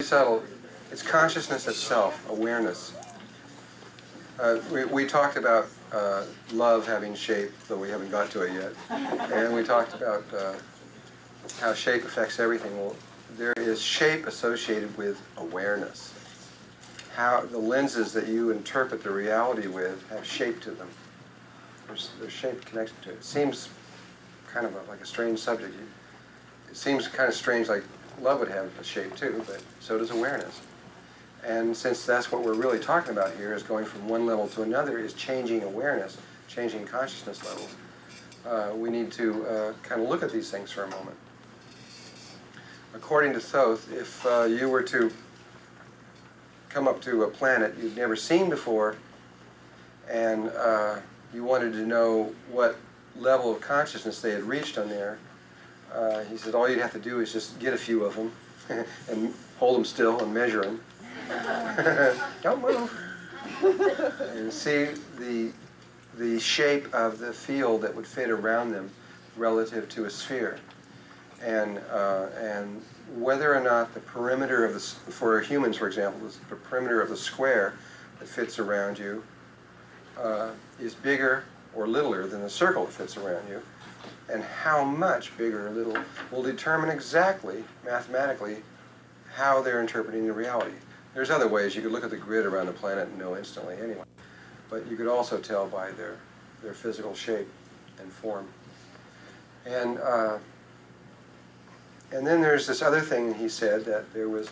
subtle. It's consciousness itself, awareness. We talked about love having shape, though we haven't got to it yet. And we talked about how shape affects everything. Well, there is shape associated with awareness. How the lenses that you interpret the reality with have shape to them. There's shape connected to it. It seems kind of like a strange subject. It seems kind of strange, like love would have a shape too, but so does awareness. And since that's what we're really talking about here, is going from one level to another, is changing awareness, changing consciousness levels, we need to kind of look at these things for a moment. According to Thoth, if you were to come up to a planet you've never seen before, and you wanted to know what level of consciousness they had reached on there, he said all you'd have to do is just get a few of them and hold them still and measure them. Don't move. And see the shape of the field that would fit around them relative to a sphere. And whether or not the perimeter of the, for humans, for example, the perimeter of the square that fits around you is bigger or littler than the circle that fits around you, and how much bigger or little will determine exactly, mathematically, how they're interpreting the reality. There's other ways. You could look at the grid around the planet and know instantly anyway, but you could also tell by their physical shape and form. And then there's this other thing he said, that there's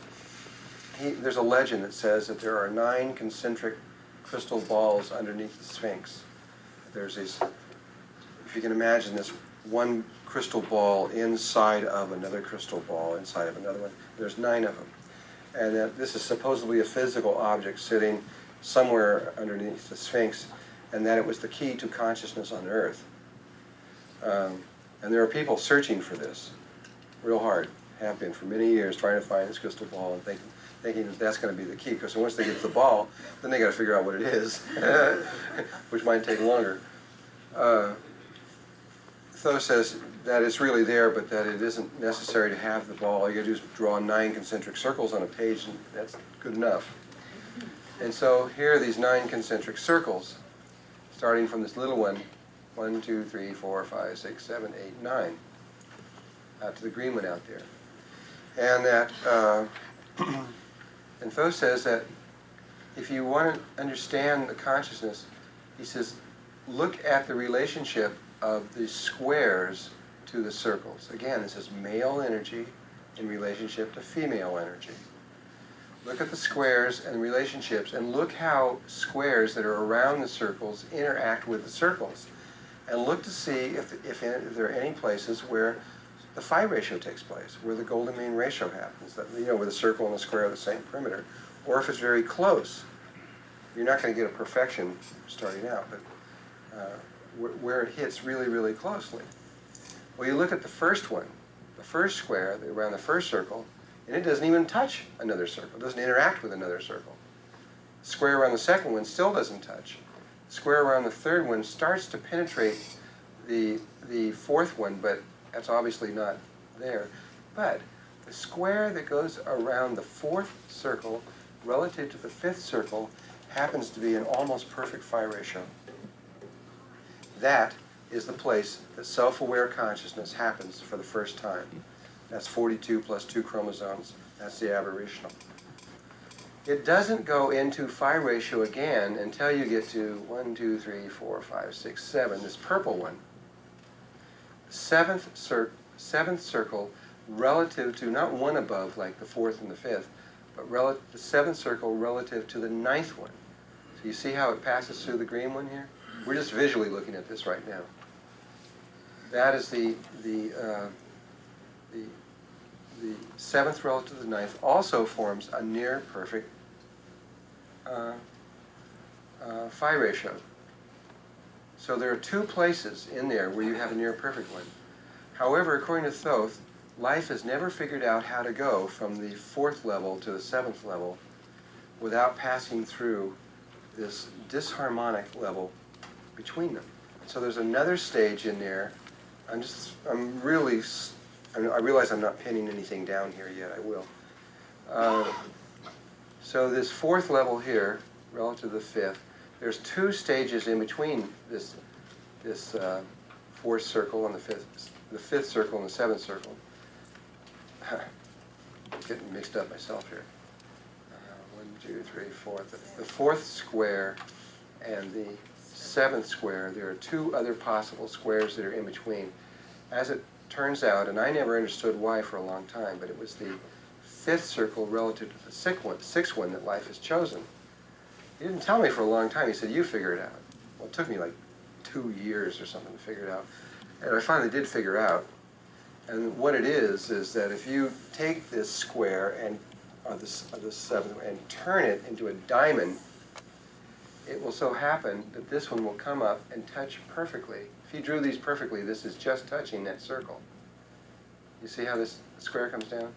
a legend that says that there are 9 concentric crystal balls underneath the Sphinx. There's these, if you can imagine this one crystal ball inside of another crystal ball inside of another one, there's 9 of them. And that this is supposedly a physical object sitting somewhere underneath the Sphinx, and that it was the key to consciousness on Earth. And there are people searching for this real hard, have been for many years, trying to find this crystal ball and thinking that that's going to be the key, because once they get to the ball, then they got to figure out what it is, which might take longer. Thoth says that it's really there, but that it isn't necessary to have the ball. All you got to do is draw 9 concentric circles on a page, and that's good enough. And so here are these 9 concentric circles, starting from this little one, 1, 2, 3, 4, 5, 6, 7, 8, 9, out to the green one out there. And that, and Thoth says that if you want to understand the consciousness, he says, look at the relationship of the squares to the circles. Again, this is male energy in relationship to female energy. Look at the squares and relationships, and look how squares that are around the circles interact with the circles. And look to see if there are any places where the phi ratio takes place, where the golden mean ratio happens, that, you know, where the circle and the square are the same perimeter, or if it's very close. You're not going to get a perfection starting out, but where it hits really, really closely. Well, you look at the first one, the first square around the first circle, and it doesn't even touch another circle. It doesn't interact with another circle. The square around the second one still doesn't touch. The square around the third one starts to penetrate the fourth one, but that's obviously not there. But the square that goes around the fourth circle relative to the fifth circle happens to be an almost perfect phi ratio. That is the place that self-aware consciousness happens for the first time. That's 42 plus 2 chromosomes. That's the aberrational. It doesn't go into phi ratio again until you get to 1, 2, 3, 4, 5, 6, 7, this purple one. Seventh circle relative to, not one above like the fourth and the fifth, but the seventh circle relative to the ninth one. So you see how it passes through the green one here? We're just visually looking at this right now. That is the seventh relative to the ninth, also forms a near perfect phi ratio. So there are 2 places in there where you have a near perfect one. However, according to Thoth, life has never figured out how to go from the 4th level to the 7th level without passing through this disharmonic level between them. So there's another stage in there. I realize I'm not pinning anything down here yet, I will. So this fourth level here, relative to the fifth, there's two stages in between this fourth circle and the fifth circle and the seventh circle. I'm getting mixed up myself here. 1, 2, 3, 4. The fourth square and the seventh square, there are two other possible squares that are in between. As it turns out, and I never understood why for a long time, but it was the fifth circle relative to the sixth one that life has chosen. He didn't tell me for a long time. He said, you figure it out. Well, it took me like 2 years or something to figure it out. And I finally did figure out. And what it is that if you take this square and of the seventh and turn it into a diamond, it will so happen that this one will come up and touch perfectly. If you drew these perfectly, this is just touching that circle. You see how this square comes down?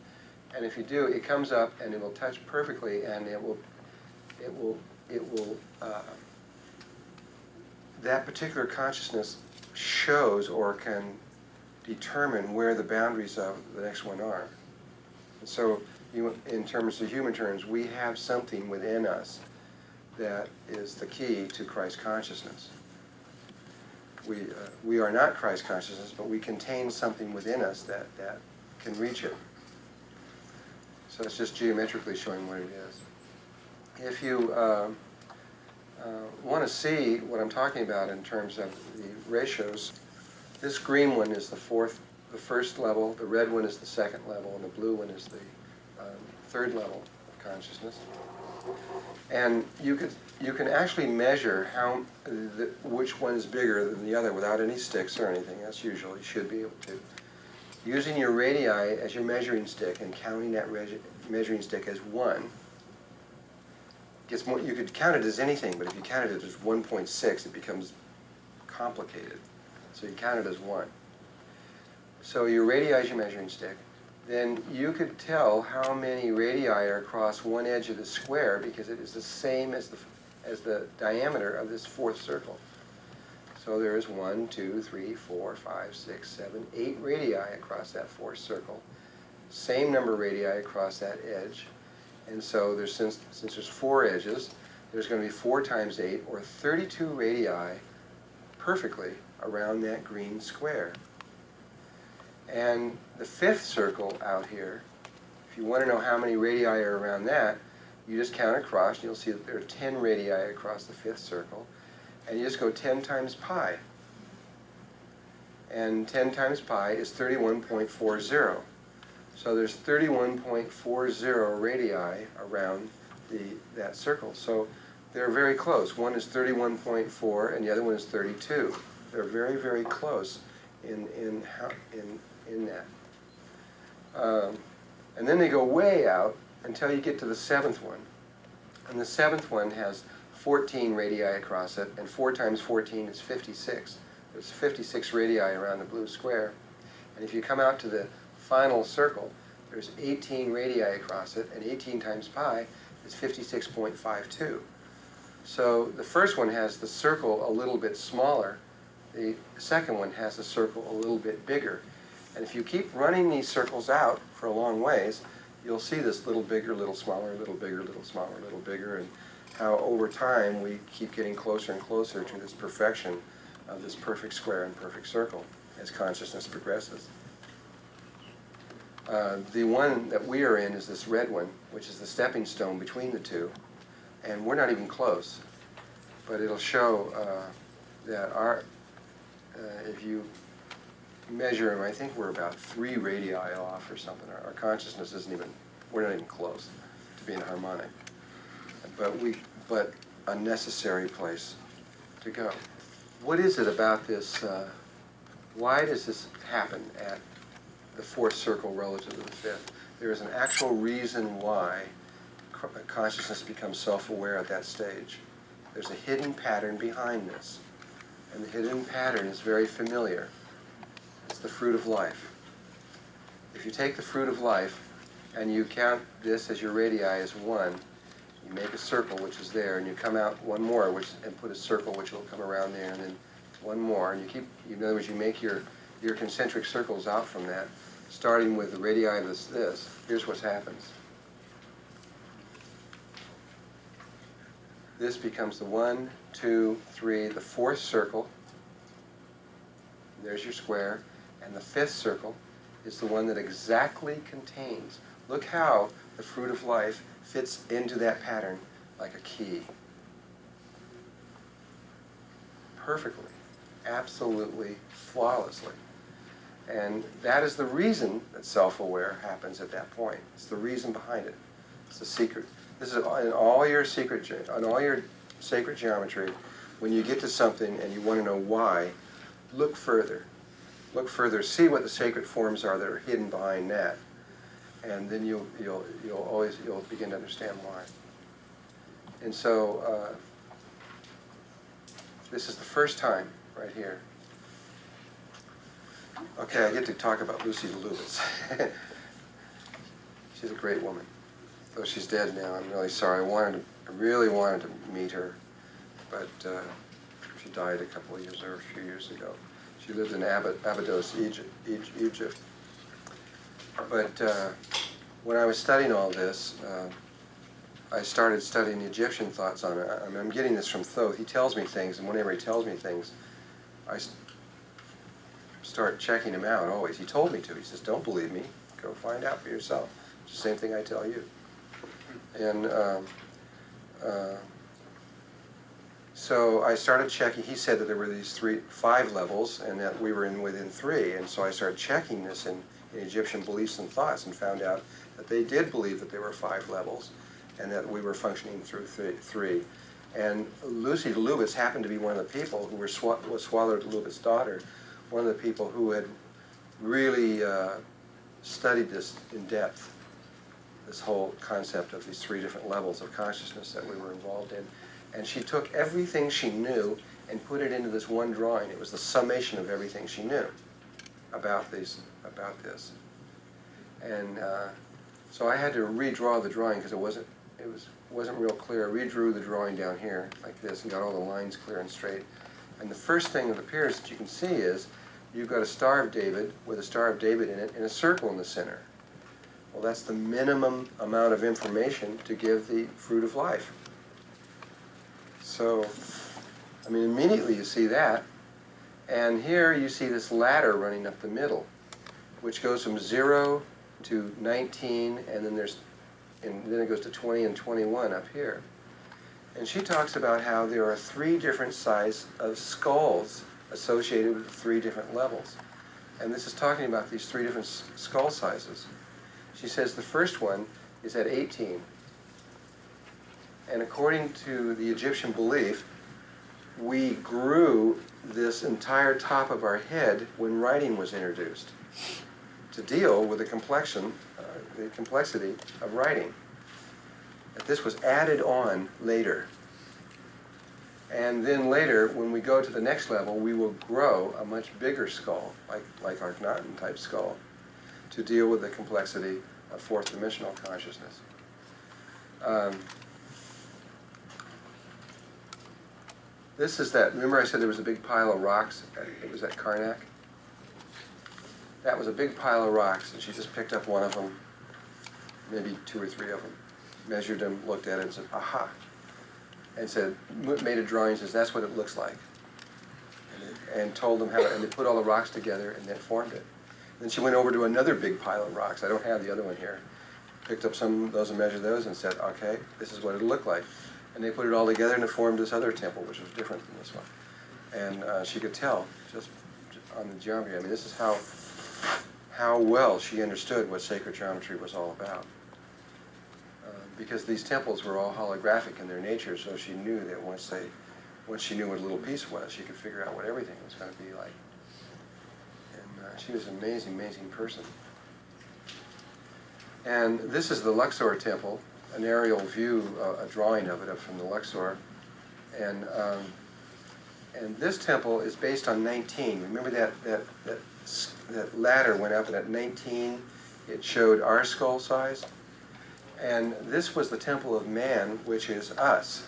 And if you do, it comes up and it will touch perfectly, and that particular consciousness shows or can determine where the boundaries of the next one are. And so, in terms of human terms, we have something within us that is the key to Christ consciousness. We are not Christ consciousness, but we contain something within us that can reach it. So it's just geometrically showing what it is. If you want to see what I'm talking about in terms of the ratios, this green one is the first level, the red one is the second level, and the blue one is the third level of consciousness. And you can actually measure which one is bigger than the other without any sticks or anything. That's usually should be able to. Using your radii as your measuring stick and counting that measuring stick as 1, gets more. You could count it as anything, but if you count it as 1.6, it becomes complicated. So you count it as 1. So your radii is your measuring stick. Then you could tell how many radii are across one edge of the square because it is the same as the diameter of this fourth circle. So there is 1, 2, 3, 4, 5, 6, 7, 8 radii across that fourth circle. Same number of radii across that edge. And so there's, since there's 4 edges, there's going to be 4 times 8, or 32 radii perfectly around that green square. And the fifth circle out here, if you want to know how many radii are around that, you just count across, and you'll see that there are 10 radii across the fifth circle. And you just go 10 times pi. And 10 times pi is 31.40. So there's 31.40 radii around that circle. So they're very close. One is 31.4 and the other one is 32. They're very, very close in that. And then they go way out until you get to the seventh one. And the seventh one has 14 radii across it, and 4 times 14 is 56. There's 56 radii around the blue square. And if you come out to the final circle, there's 18 radii across it, and 18 times pi is 56.52. So the first one has the circle a little bit smaller. The second one has the circle a little bit bigger. And if you keep running these circles out for a long ways, you'll see this little bigger, little smaller, little bigger, little smaller, little bigger, and how over time we keep getting closer and closer to this perfection of this perfect square and perfect circle as consciousness progresses. The one that we are in is this red one, which is the stepping stone between the two, and we're not even close. But it'll show that if you measure them, I think we're about 3 radii off or something. Our consciousness isn't even, we're not even close to being harmonic. But a necessary place to go. What is it about this? Why does this happen at the fourth circle relative to the fifth? There is an actual reason why consciousness becomes self-aware at that stage. There's a hidden pattern behind this. And the hidden pattern is very familiar. It's the fruit of life. If you take the fruit of life and you count this as your radii as 1, you make a circle which is there, and you come out one more and put a circle which will come around there, and then one more, and you keep, in other words, you make your concentric circles out from that, starting with the radii of this. Here's what happens. this becomes the 1, 2, 3, the fourth circle. There's your square. And the fifth circle is the one that exactly contains. Look how the fruit of life fits into that pattern like a key. Perfectly. Absolutely flawlessly. And that is the reason that self-aware happens at that point. It's the reason behind it. It's the secret. This is in all your sacred geometry. When you get to something and you want to know why, look further. Look further. See what the sacred forms are that are hidden behind that, and then you'll begin to understand why. And so this is the first time right here. Okay, I get to talk about Lucy Lubitz. She's a great woman. Though she's dead now, I'm really sorry. I really wanted to meet her, but she died a couple of years or a few years ago. She lived in Abydos, Egypt. But when I was studying all this, I started studying the Egyptian thoughts on it. I'm getting this from Thoth. He tells me things, and whenever he tells me things, I start checking him out always. He told me to. He says, don't believe me. Go find out for yourself. It's the same thing I tell you. And so I started checking. He said that there were these 5 levels, and that we were within 3. And so I started checking this in Egyptian beliefs and thoughts, and found out that they did believe that there were 5 levels, and that we were functioning through 3. And Lucy Lubitz happened to be one of the people who was Swallow Lubitz's daughter, one of the people who had really studied this in depth, this whole concept of these 3 different levels of consciousness that we were involved in. And she took everything she knew and put it into this one drawing. It was the summation of everything she knew about this. And so I had to redraw the drawing because it wasn't real clear. I redrew the drawing down here like this and got all the lines clear and straight. And the first thing that appears that you can see is you've got a Star of David with a Star of David in it and a circle in the center. Well, that's the minimum amount of information to give the fruit of life. So, I mean, immediately you see that. And here you see this ladder running up the middle, which goes from 0 to 19, and then it goes to 20 and 21 up here. And she talks about how there are 3 different sizes of skulls associated with 3 different levels. And this is talking about these 3 different skull sizes. She says the first one is at 18. And according to the Egyptian belief, we grew this entire top of our head when writing was introduced to deal with the complexity of writing. That this was added on later. And then later, when we go to the next level, we will grow a much bigger skull, like our Akhenaten type skull, to deal with the complexity of fourth dimensional consciousness. This is that, remember I said there was a big pile of rocks? It was at Karnak. That was a big pile of rocks, and she just picked up one of them, maybe 2 or 3 of them, measured them, looked at it, and said, aha. And said, made a drawing, says, that's what it looks like. And told them how, and they put all the rocks together and then formed it. Then she went over to another big pile of rocks. I don't have the other one here. Picked up some of those and measured those and said, okay, this is what it'll look like. And they put it all together and it formed this other temple, which was different than this one. And she could tell just on the geometry. I mean, this is how well she understood what sacred geometry was all about. Because these temples were all holographic in their nature, so she knew that once she knew what a little piece was, she could figure out what everything was going to be like. And she was an amazing, amazing person. And this is the Luxor temple, an aerial view, a drawing of it up from the Luxor. And this temple is based on 19. Remember that ladder went up, and at 19 it showed our skull size? And this was the temple of man, which is us.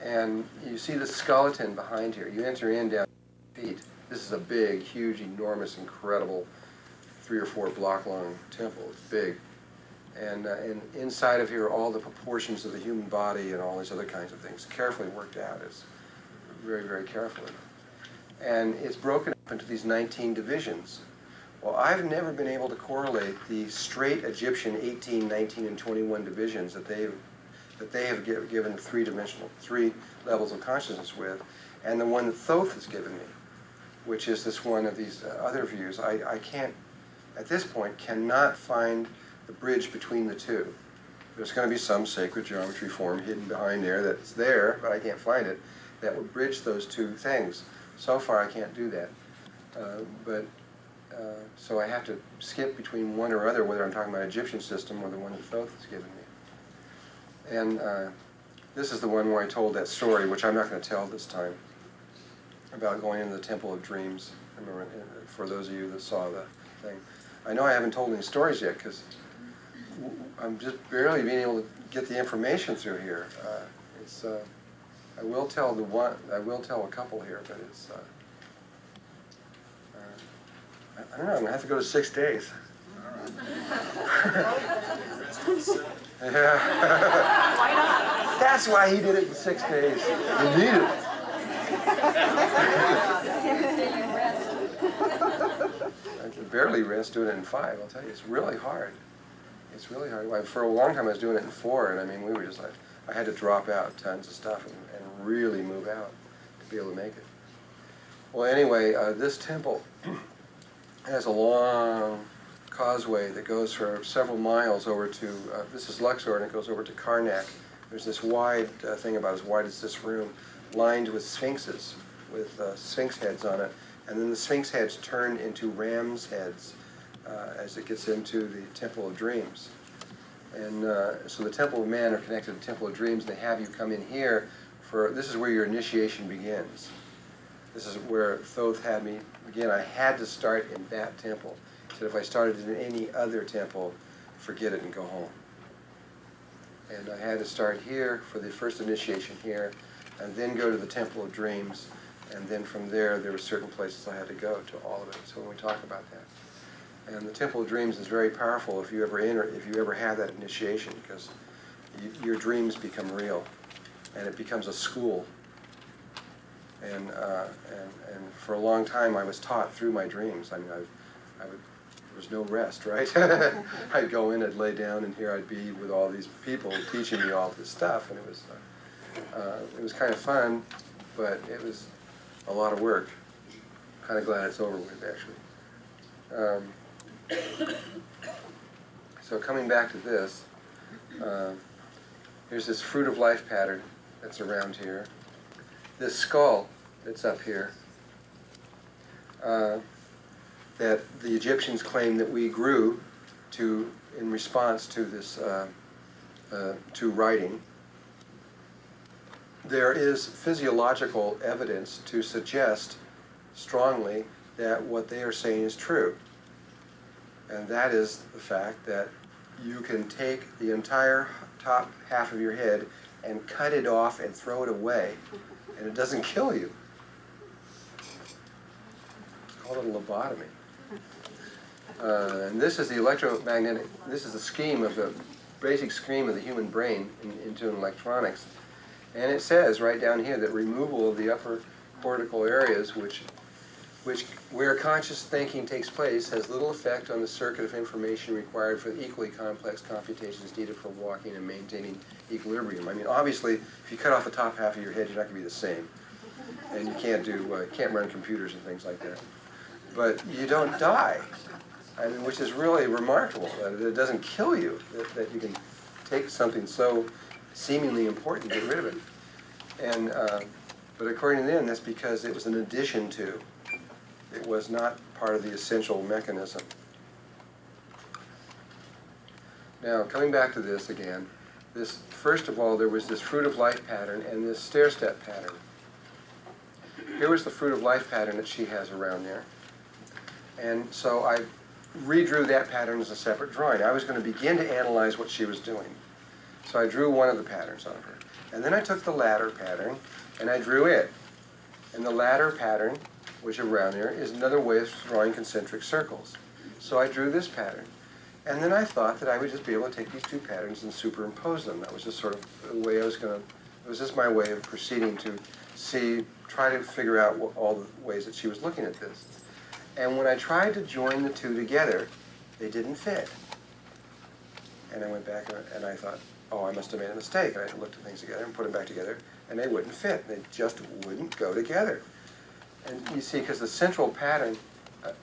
And you see the skeleton behind here. You enter in down feet. This is a big, huge, enormous, incredible 3 or 4 block long temple. It's big. And inside of here are all the proportions of the human body and all these other kinds of things, carefully worked out. It's very, very carefully. And it's broken up into these 19 divisions. Well, I've never been able to correlate the straight Egyptian 18, 19, and 21 divisions that they have given the three levels of consciousness with, and the one that Thoth has given me, which is this one of these other views. I can't, at this point, cannot find the bridge between the two. There's going to be some sacred geometry form hidden behind there that's there, but I can't find it, that would bridge those two things. So far, I can't do that. So I have to skip between one or other, whether I'm talking about Egyptian system or the one that Thoth has given me. And this is the one where I told that story, which I'm not going to tell this time, about going into the Temple of Dreams. Remember, for those of you that saw the thing. I know I haven't told any stories yet, because I'm just barely being able to get the information through here. I will tell a couple here, but it's I don't know. I'm gonna have to go to 6 days. Yeah. Why not? That's why he did it in 6 days. You need it. I can barely rest doing it in 5. I'll tell you, it's really hard. It's really hard. For a long time, I was doing it in 4, and I mean, we were just like, I had to drop out tons of stuff and really move out to be able to make it. Well, anyway, this temple has a long causeway that goes for several miles over to, this is Luxor, and it goes over to Karnak. There's this wide thing about as wide as this room, lined with sphinxes, with sphinx heads on it. And then the sphinx heads turn into ram's heads as it gets into the Temple of Dreams. And so the Temple of Man are connected to the Temple of Dreams. They have you come in here for, this is where your initiation begins. This is where Thoth had me. Again, I had to start in that temple. He said if I started in any other temple, forget it and go home. And I had to start here for the first initiation here, and then go to the Temple of Dreams, and then from there were certain places I had to go to all of it. So when we talk about that. And the Temple of Dreams is very powerful if you ever have that initiation, because your dreams become real, and it becomes a school. And for a long time I was taught through my dreams. I mean, there was no rest, right? I'd go in, I'd lay down, and here I'd be with all these people teaching me all this stuff, and it was kind of fun, but it was a lot of work. Kind of glad it's over with, actually. So coming back to this, here's this fruit of life pattern that's around here. This skull that's up here, that the Egyptians claim that we grew in response to this, to writing. There is physiological evidence to suggest strongly that what they are saying is true. And that is the fact that you can take the entire top half of your head and cut it off and throw it away, and it doesn't kill you. It's called a lobotomy. And this is the electromagnetic, this is the scheme of the basic scheme of the human brain into electronics. And it says right down here that removal of the upper cortical areas, where conscious thinking takes place, has little effect on the circuit of information required for the equally complex computations needed for walking and maintaining equilibrium. I mean, obviously, if you cut off the top half of your head, you're not going to be the same. And you can't run computers and things like that. But you don't die. I mean, which is really remarkable, that it doesn't kill you, that you can take something so seemingly important and get rid of it. And, but according to them, that's because it was an addition to. It was not part of the essential mechanism. Now, coming back to this again, first of all, there was this fruit of life pattern and this stair-step pattern. Here was the fruit of life pattern that she has around there. And so I redrew that pattern as a separate drawing. I was going to begin to analyze what she was doing. So I drew one of the patterns on her. And then I took the ladder pattern and I drew it. And the ladder pattern, which around there, is another way of drawing concentric circles. So I drew this pattern. And then I thought that I would just be able to take these two patterns and superimpose them. That was just sort of the way I was going to, it was just my way of proceeding to try to figure out all the ways that she was looking at this. And when I tried to join the two together, they didn't fit. And I went back and I thought, oh, I must have made a mistake. And I looked at things together and put them back together, and they wouldn't fit. They just wouldn't go together. And you see, because the central pattern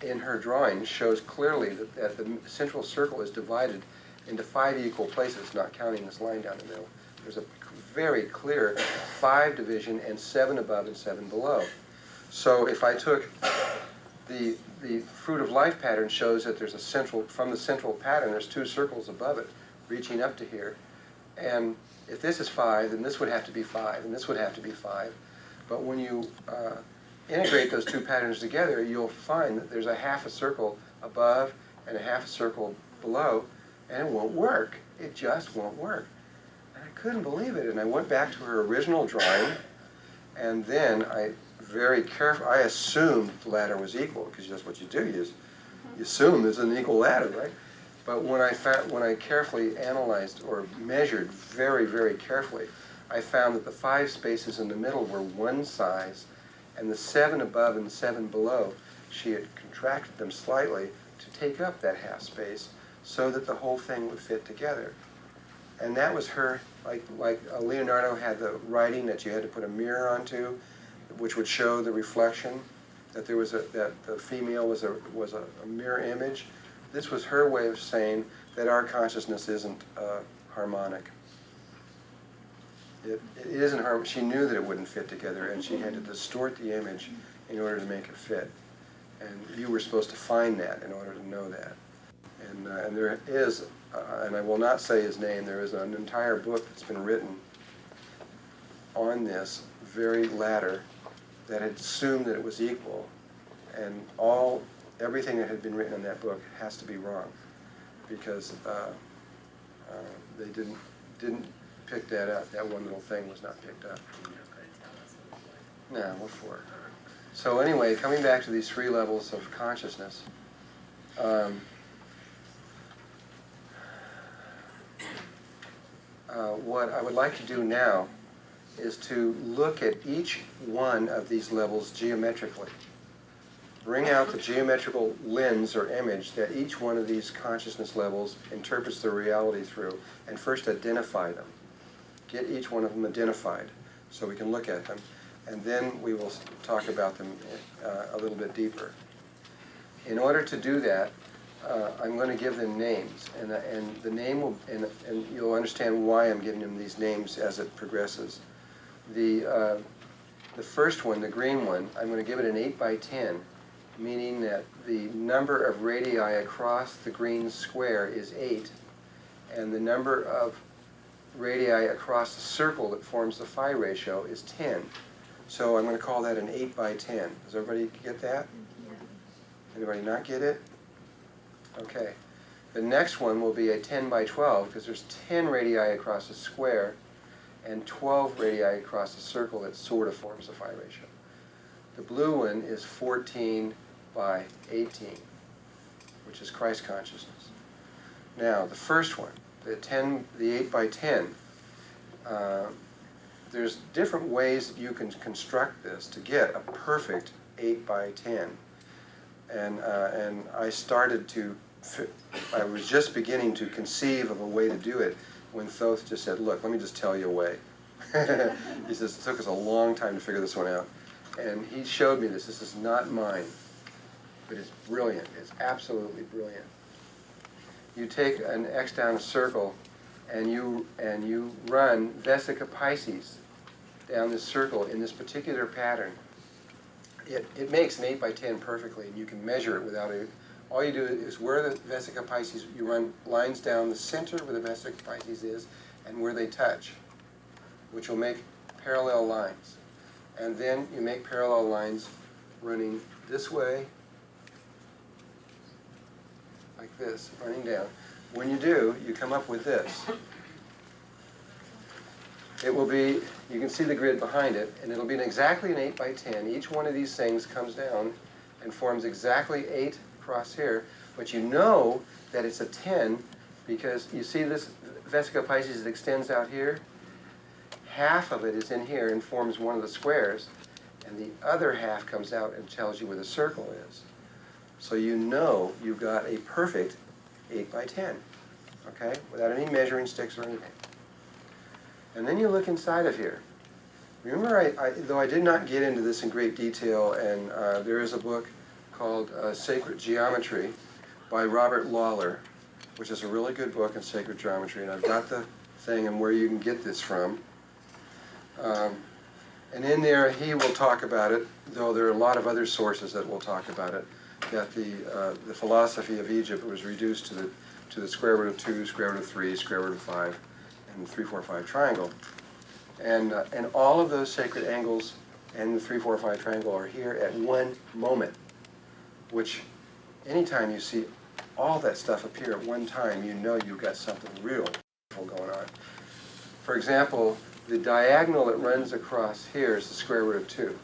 in her drawing shows clearly that the central circle is divided into 5 equal places, not counting this line down the middle. There's a very clear 5 division and 7 above and 7 below. So if I took the fruit of life pattern shows that there's a central, from the central pattern, there's 2 circles above it, reaching up to here. And if this is 5, then this would have to be 5, and this would have to be 5. But when you integrate those 2 patterns together, you'll find that there's a half a circle above and a half a circle below, and it won't work. It just won't work. And I couldn't believe it, and I went back to her original drawing, and then I assumed the ladder was equal, because that's what you do. You assume there's an equal ladder, right? But when I carefully analyzed or measured very, very carefully, I found that the 5 spaces in the middle were one size, and the 7 above and 7 below, she had contracted them slightly to take up that half space so that the whole thing would fit together. And that was her, like Leonardo had the writing that you had to put a mirror onto, which would show the reflection, that there was that the female was a mirror image. This was her way of saying that our consciousness isn't harmonic. It isn't harmonic. She knew that it wouldn't fit together, and she had to distort the image in order to make it fit. And you were supposed to find that in order to know that. And there is, and I will not say his name, there is an entire book that's been written on this very ladder that had assumed that it was equal, and everything that had been written in that book has to be wrong, because they didn't pick that up. That one little thing was not picked up. No, what for? So anyway, coming back to these 3 levels of consciousness, what I would like to do now is to look at each one of these levels geometrically. Bring out the geometrical lens or image that each one of these consciousness levels interprets the reality through, and first identify them. Get each one of them identified so we can look at them, and then we will talk about them a little bit deeper. In order to do that, I'm going to give them names, and the name will, and you'll understand why I'm giving them these names as it progresses. The first one, the green one, I'm going to give it an 8 by 10, meaning that the number of radii across the green square is 8, and the number of radii across the circle that forms the phi ratio is 10. So I'm going to call that an 8 by 10. Does everybody get that? Anybody not get it? Okay. The next one will be a 10 by 12, because there's 10 radii across the square and 12 radii across the circle that sort of forms the phi ratio. The blue one is 14 by 18, which is Christ consciousness. Now, the first one, the 8 by 10, there's different ways that you can construct this to get a perfect 8 by 10. And I was just beginning to conceive of a way to do it when Thoth just said, look, let me just tell you a way. He says, it took us a long time to figure this one out. And he showed me this. This is not mine, but it's brilliant. It's absolutely brilliant. You take an X down a circle, and you run Vesica Pisces down this circle in this particular pattern. It makes an 8 by 10 perfectly, and you can measure it without it. All you do is where the Vesica Pisces, you run lines down the center where the Vesica Pisces is, and where they touch, which will make parallel lines. And then you make parallel lines running this way, like this, running down. When you do, you come up with this. It will be, you can see the grid behind it, and it'll be exactly an 8 by 10. Each one of these things comes down and forms exactly 8 across here, But you know that it's a 10 because you see this vesica Pisces that extends out here? Half of it is in here and forms one of the squares, and the other half comes out and tells you where the circle is. So you know you've got a perfect 8 by 10, okay, without any measuring sticks or anything. And then you look inside of here. Remember, though I did not get into this in great detail, and there is a book called Sacred Geometry by Robert Lawler, which is a really good book in sacred geometry, and I've got the thing and where you can get this from. And in there he will talk about it, though there are a lot of other sources that will talk about it, that the philosophy of Egypt was reduced to the square root of 2, square root of 3, square root of 5, and the 3, 4, 5 triangle. And all of those sacred angles and the 3, 4, 5 triangle are here at one moment, which anytime you see all that stuff appear at one time, you know you've got something real going on. For example, the diagonal that runs across here is the square root of 2.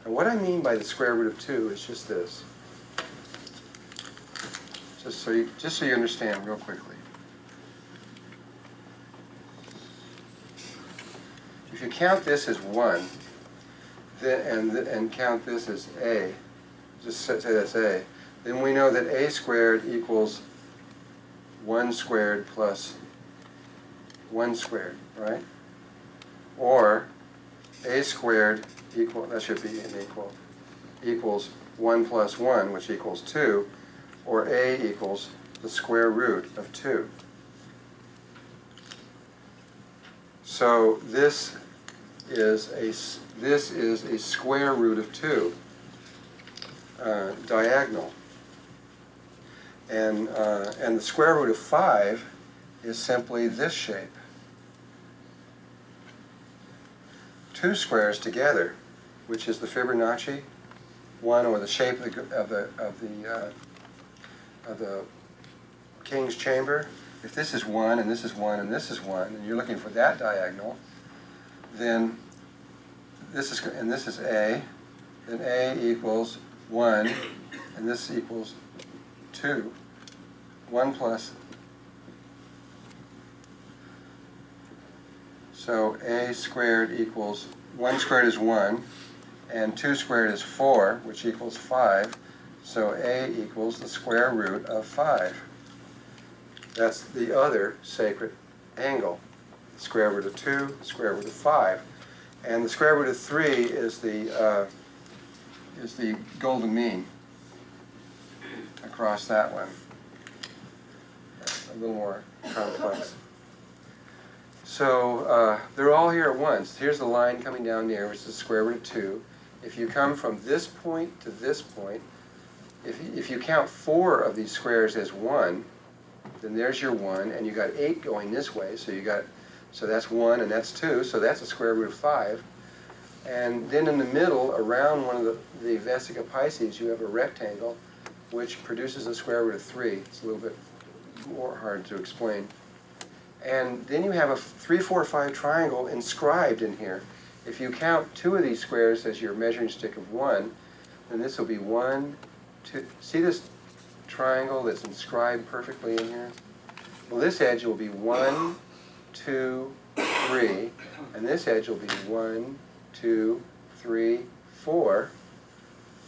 And what I mean by the square root of 2 is just this. Just so you understand real quickly. If you count this as 1, and count this as a, just say that's a, then we know that a squared equals 1 squared plus 1 squared, right? Or a squared that should be an equals 1 plus 1, which equals 2, or a equals the square root of 2. So this is a square root of 2 diagonal, and the square root of 5 is simply this shape. 2 squares together, which is the Fibonacci one, or the shape of the king's chamber. If this is 1 and this is 1 and this is 1, and you're looking for that diagonal, then this is a, then a equals 1, and this equals 2. 1 plus. So a squared equals, 1 squared is 1, and 2 squared is 4, which equals 5. So a equals the square root of 5. That's the other sacred angle. The square root of 2, the square root of 5. And the square root of 3 is the golden mean across that one. A little more complex. So they're all here at once. Here's the line coming down there, which is the square root of 2. If you come from this point to this point, if you count 4 of these squares as 1, then there's your 1, and you got 8 going this way, so that's 1 and that's 2, so that's the square root of 5. And then in the middle, around one of the vesica Pisces, you have a rectangle which produces a square root of 3. It's a little bit more hard to explain. And then you have a 3, 4, 5 triangle inscribed in here. If you count 2 of these squares as your measuring stick of 1, then this will be 1, 2. See this triangle that's inscribed perfectly in here? Well, this edge will be 1, 2, 3, and this edge will be 1, 2, 3, 4.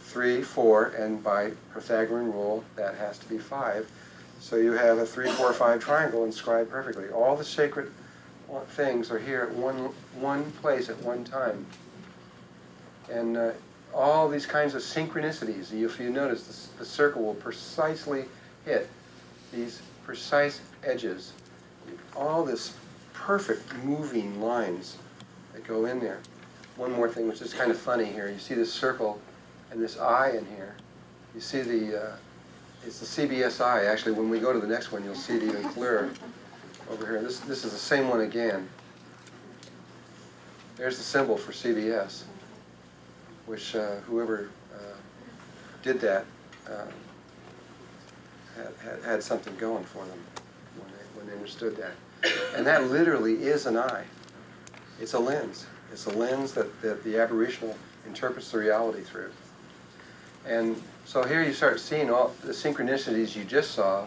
3, 4, and by Pythagorean rule, that has to be 5. So you have a 3, 4, 5 triangle inscribed perfectly. All the sacred things are here at one place at one time. And all these kinds of synchronicities, if you notice, the circle will precisely hit these precise edges. All this perfect moving lines that go in there. One more thing, which is kind of funny here. You see this circle and this eye in here. You see it's the CBS eye. Actually, when we go to the next one, you'll see it even clearer over here. This is the same one again. There's the symbol for CBS, which whoever did that had something going for them when they understood that. And that literally is an eye. It's a lens. It's a lens that the apparitional interprets the reality through. And So here you start seeing all the synchronicities you just saw,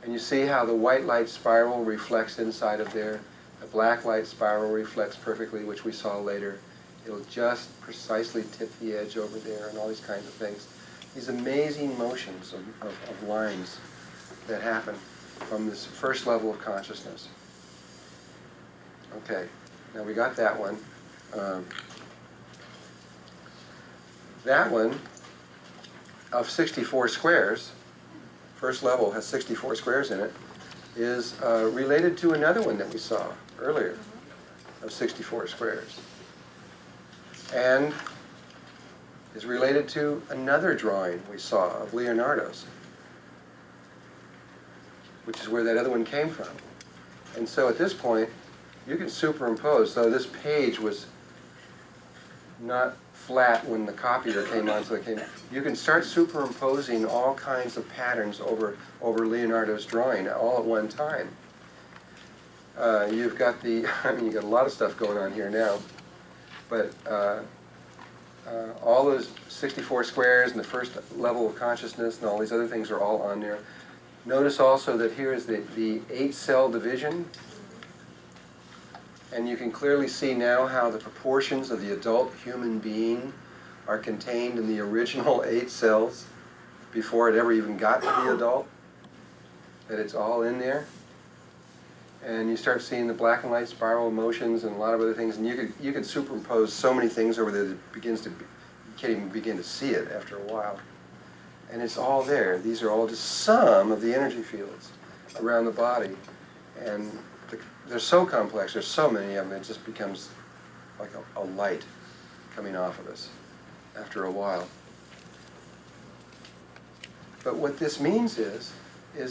and you see how the white light spiral reflects inside of there. The black light spiral reflects perfectly, which we saw later. It'll just precisely tip the edge over there and all these kinds of things. These amazing motions of lines that happen from this first level of consciousness. Okay, now we got that one. That one of 64 squares, first level has 64 squares in it, is related to another one that we saw earlier of 64 squares. And is related to another drawing we saw of Leonardo's, which is where that other one came from. And so at this point, you can superimpose, though this page was not flat when the copier came on, so you can start superimposing all kinds of patterns over Leonardo's drawing all at one time. You've got the, I mean, you've got a lot of stuff going on here now, but all those 64 squares and the first level of consciousness and all these other things are all on there. Notice also that here is the 8-cell division. And you can clearly see now how the proportions of the adult human being are contained in the original 8 cells before it ever even got to the adult. That it's all in there. And you start seeing the black and white spiral motions and a lot of other things. And you could superimpose so many things over there that it begins to, you can't even begin to see it after a while. And it's all there. These are all just some of the energy fields around the body. And they're so complex, there's so many of them, it just becomes like a light coming off of us after a while. But what this means is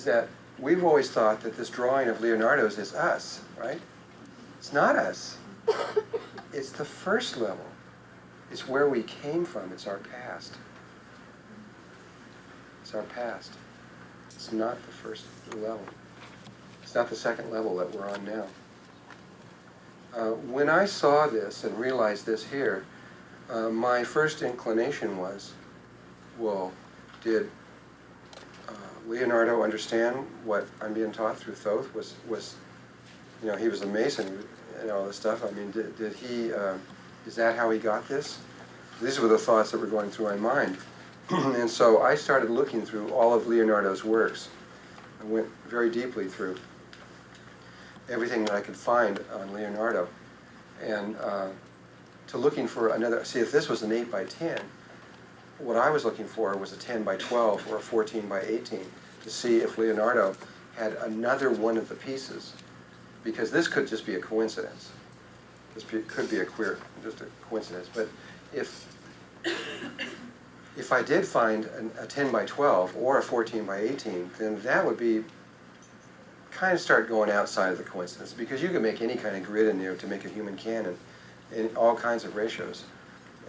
that we've always thought that this drawing of Leonardo's is us, right? It's not us. It's the first level. It's where we came from. It's our past. It's our past. It's not the first level. It's not the second level that we're on now. When I saw this and realized this here, my first inclination was, well, did Leonardo understand what I'm being taught through Thoth? Was you know, he was a Mason and all this stuff. I mean, did he, is that how he got this? These were the thoughts that were going through my mind. And so I started looking through all of Leonardo's works. I went very deeply through everything that I could find on Leonardo, and to looking for another, see if this was an 8 by 10, what I was looking for was a 10 by 12 or a 14 by 18 to see if Leonardo had another one of the pieces, because this could just be a coincidence. This could be just a coincidence, but if I did find a 10 by 12 or a 14 by 18, then that would be kind of start going outside of the coincidence, because you can make any kind of grid in there to make a human canon in all kinds of ratios.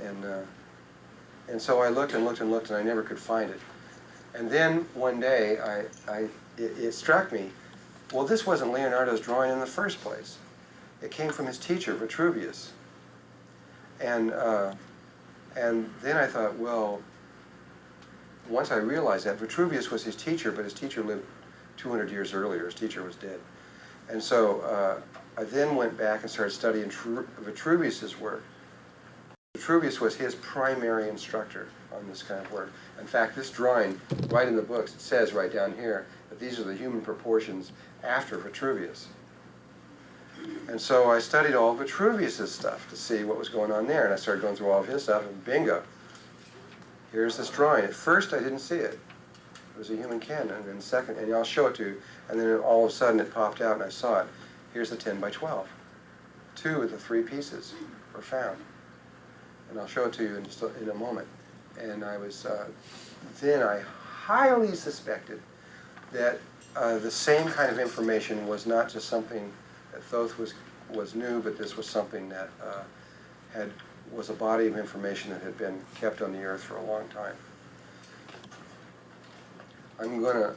And so I looked and looked and looked, and I never could find it. And then one day it struck me, well, this wasn't Leonardo's drawing in the first place. It came from his teacher, Vitruvius. And then I thought, well, once I realized that Vitruvius was his teacher, but his teacher lived 200 years earlier. His teacher was dead. And so I then went back and started studying Vitruvius's work. Vitruvius was his primary instructor on this kind of work. In fact, this drawing, right in the books, it says right down here that these are the human proportions after Vitruvius. And so I studied all Vitruvius's stuff to see what was going on there, and I started going through all of his stuff, and bingo, here's this drawing. At first I didn't see it. It was a human canon, and then second, and I'll show it to you, and then all of a sudden it popped out and I saw it. Here's the 10 by 12. 2 of the 3 pieces were found. And I'll show it to you in a moment. And I was, then I highly suspected that the same kind of information was not just something that Thoth was new, but this was something that was a body of information that had been kept on the earth for a long time. I'm going to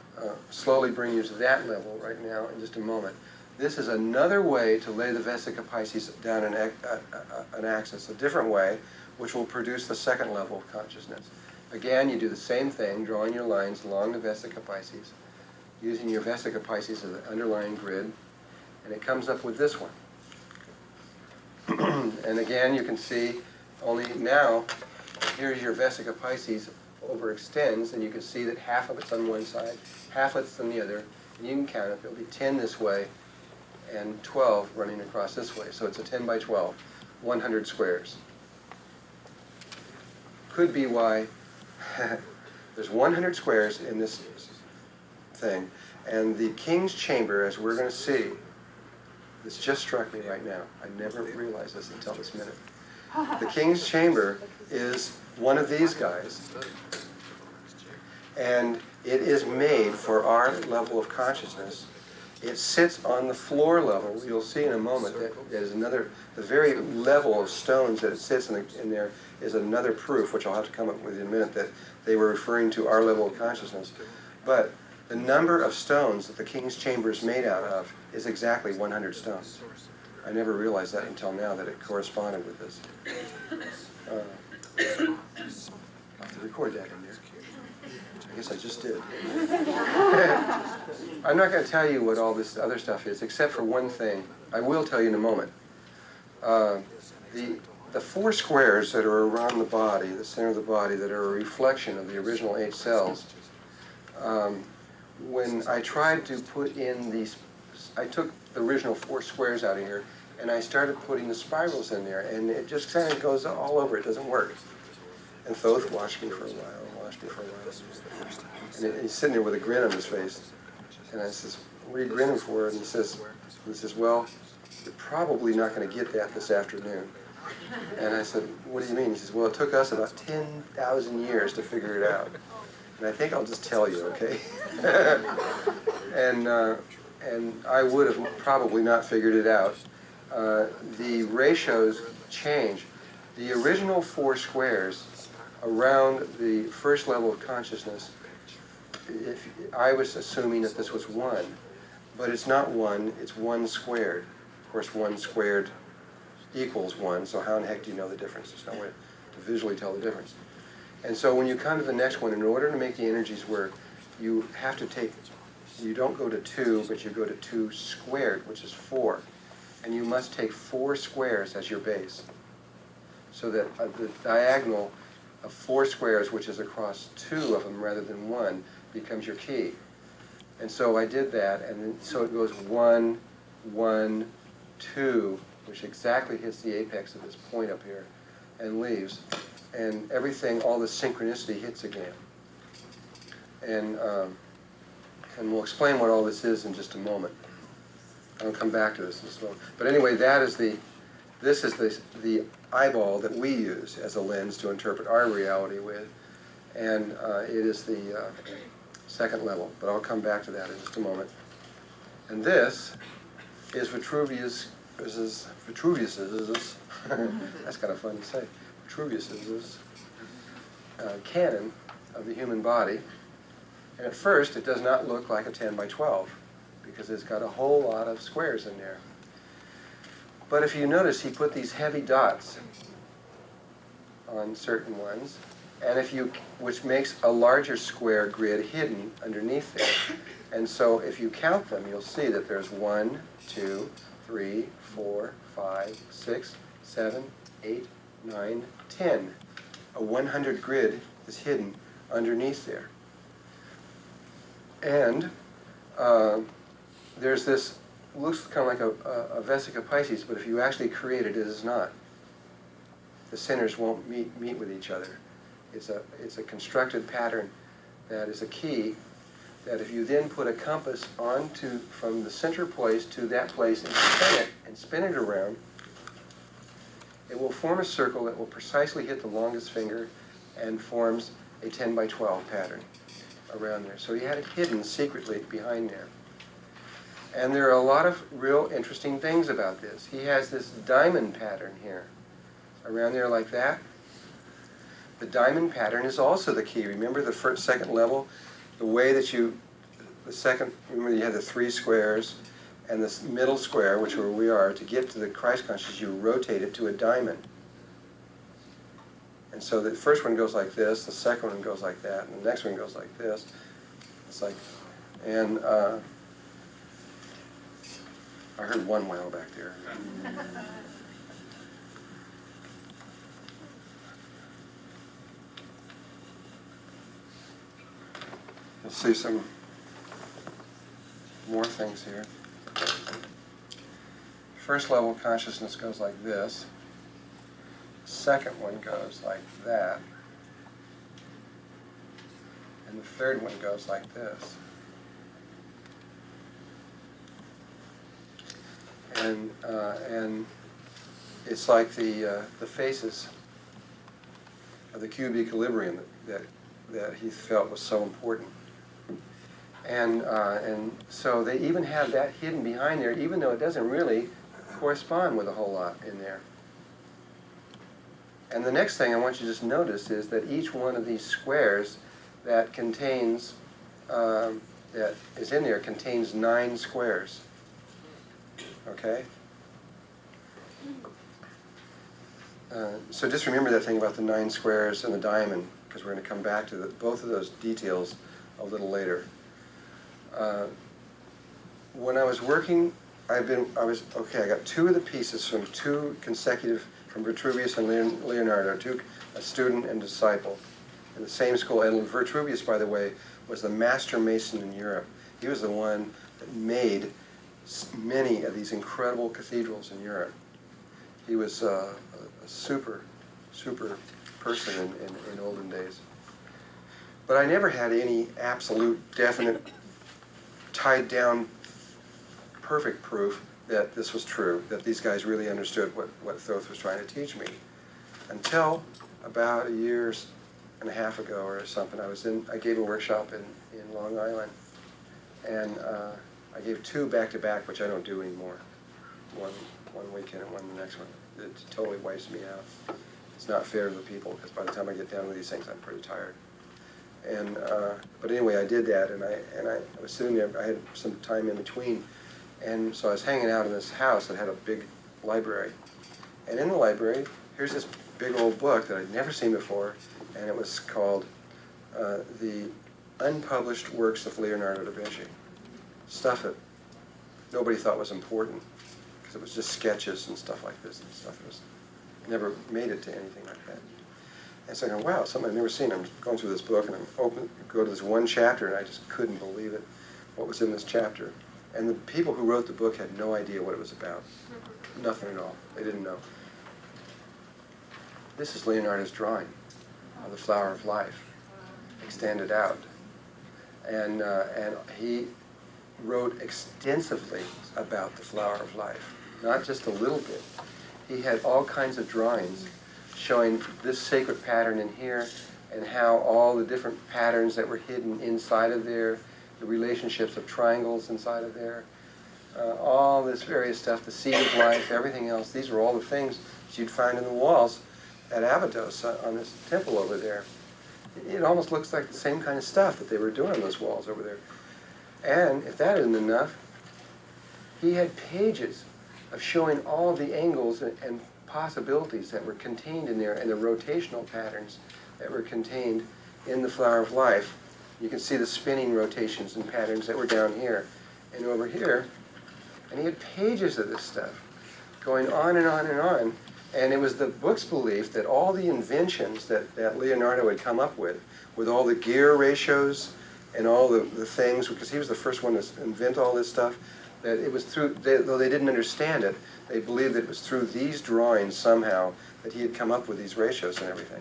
slowly bring you to that level right now in just a moment. This is another way to lay the Vesica Pisces down an axis, a different way, which will produce the second level of consciousness. Again, you do the same thing, drawing your lines along the vesica Pisces, using your vesica Pisces as the underlying grid, and it comes up with this one. And again, you can see, only now, here's your vesica Pisces overextends, and you can see that half of it's on one side, half of it's on the other, and you can count it. It'll be 10 this way, and 12 running across this way. So it's a 10 by 12, 100 squares. Could be why there's 100 squares in this thing, and the King's Chamber, as we're going to see, this just struck me right now. I never realized this until this minute. The King's Chamber is one of these guys, and it is made for our level of consciousness. It sits on the floor level. You'll see in a moment that there's another, the very level of stones that it sits in there is another proof, which I'll have to come up with in a minute, that they were referring to our level of consciousness. But the number of stones that the King's Chamber is made out of is exactly 100 stones. I never realized that until now, that it corresponded with this. I'll have to record that in there. I guess I just did. I'm not going to tell you what all this other stuff is, except for one thing. I will tell you in a moment. The four squares that are around the body, the center of the body, that are a reflection of the original 8 cells, when I tried to put in these, I took the original 4 squares out of here, and I started putting the spirals in there, and it just kind of goes all over. It doesn't work. And Thoth watched me for a while. And he's sitting there with a grin on his face. And I says, "What are you grinning for?" And he says, "Well, you're probably not going to get that this afternoon." And I said, "What do you mean?" He says, "Well, it took us about 10,000 years to figure it out. And I think I'll just tell you, okay?" And I would have probably not figured it out. The ratios change. The original 4 squares around the first level of consciousness, if I was assuming that this was 1, but it's not 1, it's 1 squared. Of course, 1 squared equals 1, so how in the heck do you know the difference? There's no way to visually tell the difference. And so when you come to the next one, in order to make the energies work, you have to take, you don't go to 2, but you go to 2 squared, which is 4. And you must take 4 squares as your base, so that the diagonal of 4 squares, which is across 2 of them rather than 1, becomes your key. And so I did that, and then, so it goes 1, 1, 2, which exactly hits the apex of this point up here, and leaves. And everything, all the synchronicity hits again. And we'll explain what all this is in just a moment. I'll come back to this in just a moment. But anyway, that is this is the eyeball that we use as a lens to interpret our reality with, and it is the second level, but I'll come back to that in just a moment. And this is Vitruvius's, that's kind of fun to say, Vitruvius's canon of the human body, and at first it does not look like a 10 by 12, because it's got a whole lot of squares in there. But if you notice, he put these heavy dots on certain ones, and which makes a larger square grid hidden underneath there. And so if you count them, you'll see that there's 1, 2, 3, 4, 5, 6, 7, 8, 9, 10. A 100 grid is hidden underneath there. And there's this, looks kind of like a vesica Pisces, but if you actually create it, it is not. The centers won't meet with each other. It's a constructed pattern that is a key, that if you then put a compass onto, from the center place to that place, and spin it around, it will form a circle that will precisely hit the longest finger and forms a 10 by 12 pattern around there. So he had it hidden secretly behind there. And there are a lot of real interesting things about this. He has this diamond pattern here, around there like that. The diamond pattern is also the key. Remember the second level? The way that remember you had the 3 squares, and this middle square, which is where we are, to get to the Christ consciousness, you rotate it to a diamond. And so the first one goes like this, the second one goes like that, and the next one goes like this. It's like, and I heard one whale back there. You'll see some more things here. First level consciousness goes like this. Second one goes like that. And the third one goes like this. And it's like the faces of the cube equilibrium that he felt was so important. And so they even have that hidden behind there, even though it doesn't really correspond with a whole lot in there. And the next thing I want you to just notice is that each one of these squares that contains, that is in there, contains 9 squares. Okay? So just remember that thing about the 9 squares and the diamond, because we're going to come back to both of those details a little later. When I was working, I got 2 of the pieces from 2 consecutive, from Vitruvius and Leonardo, a student and disciple in the same school. And Vitruvius, by the way, was the master mason in Europe. He was the one that made many of these incredible cathedrals in Europe. He was a super person in olden days. But I never had any absolute, definite, tied down, perfect proof that this was true, that these guys really understood what Thoth was trying to teach me. Until about 1.5 years ago or something, I gave a workshop in Long Island. And I gave 2 back-to-back, which I don't do anymore. One weekend and one the next one. It totally wipes me out. It's not fair to the people, because by the time I get down with these things, I'm pretty tired. And but anyway, I did that, and I was sitting there. I had some time in between, and so I was hanging out in this house that had a big library. And in the library, here's this big old book that I'd never seen before, and it was called The Unpublished Works of Leonardo da Vinci. Stuff that nobody thought was important, because it was just sketches and stuff like this, and stuff that was never made it to anything like that. And so I go, wow, something I've never seen. I'm going through this book, and go to this one chapter, and I just couldn't believe it, what was in this chapter. And the people who wrote the book had no idea what it was about. Nothing at all. They didn't know. This is Leonardo's drawing of the flower of life, extended out. And he wrote extensively about the flower of life, not just a little bit. He had all kinds of drawings showing this sacred pattern in here, and how all the different patterns that were hidden inside of there, the relationships of triangles inside of there, all this various stuff, the seed of life, everything else. These were all the things that you'd find in the walls at Abydos on this temple over there. It almost looks like the same kind of stuff that they were doing on those walls over there. And if that isn't enough, he had pages of showing all the angles and possibilities that were contained in there, and the rotational patterns that were contained in the flower of life. You can see the spinning rotations and patterns that were down here and over here. And he had pages of this stuff going on and on and on. And it was the book's belief that all the inventions that Leonardo had come up with all the gear ratios and all the things, because he was the first one to invent all this stuff, that it was through, though they didn't understand it, they believed that it was through these drawings somehow that he had come up with these ratios and everything.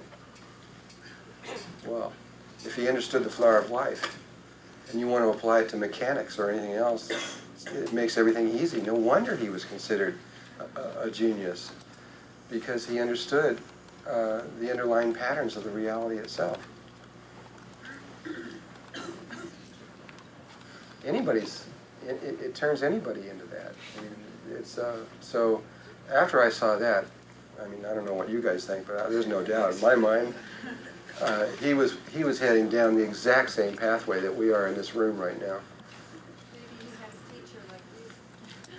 Well, if he understood the flower of life, and you want to apply it to mechanics or anything else, it makes everything easy. No wonder he was considered a genius, because he understood the underlying patterns of the reality itself. It turns anybody into that. I mean, it's so. After I saw that, I mean, I don't know what you guys think, but there's no doubt in my mind, he was heading down the exact same pathway that we are in this room right now. Maybe he had a teacher like you.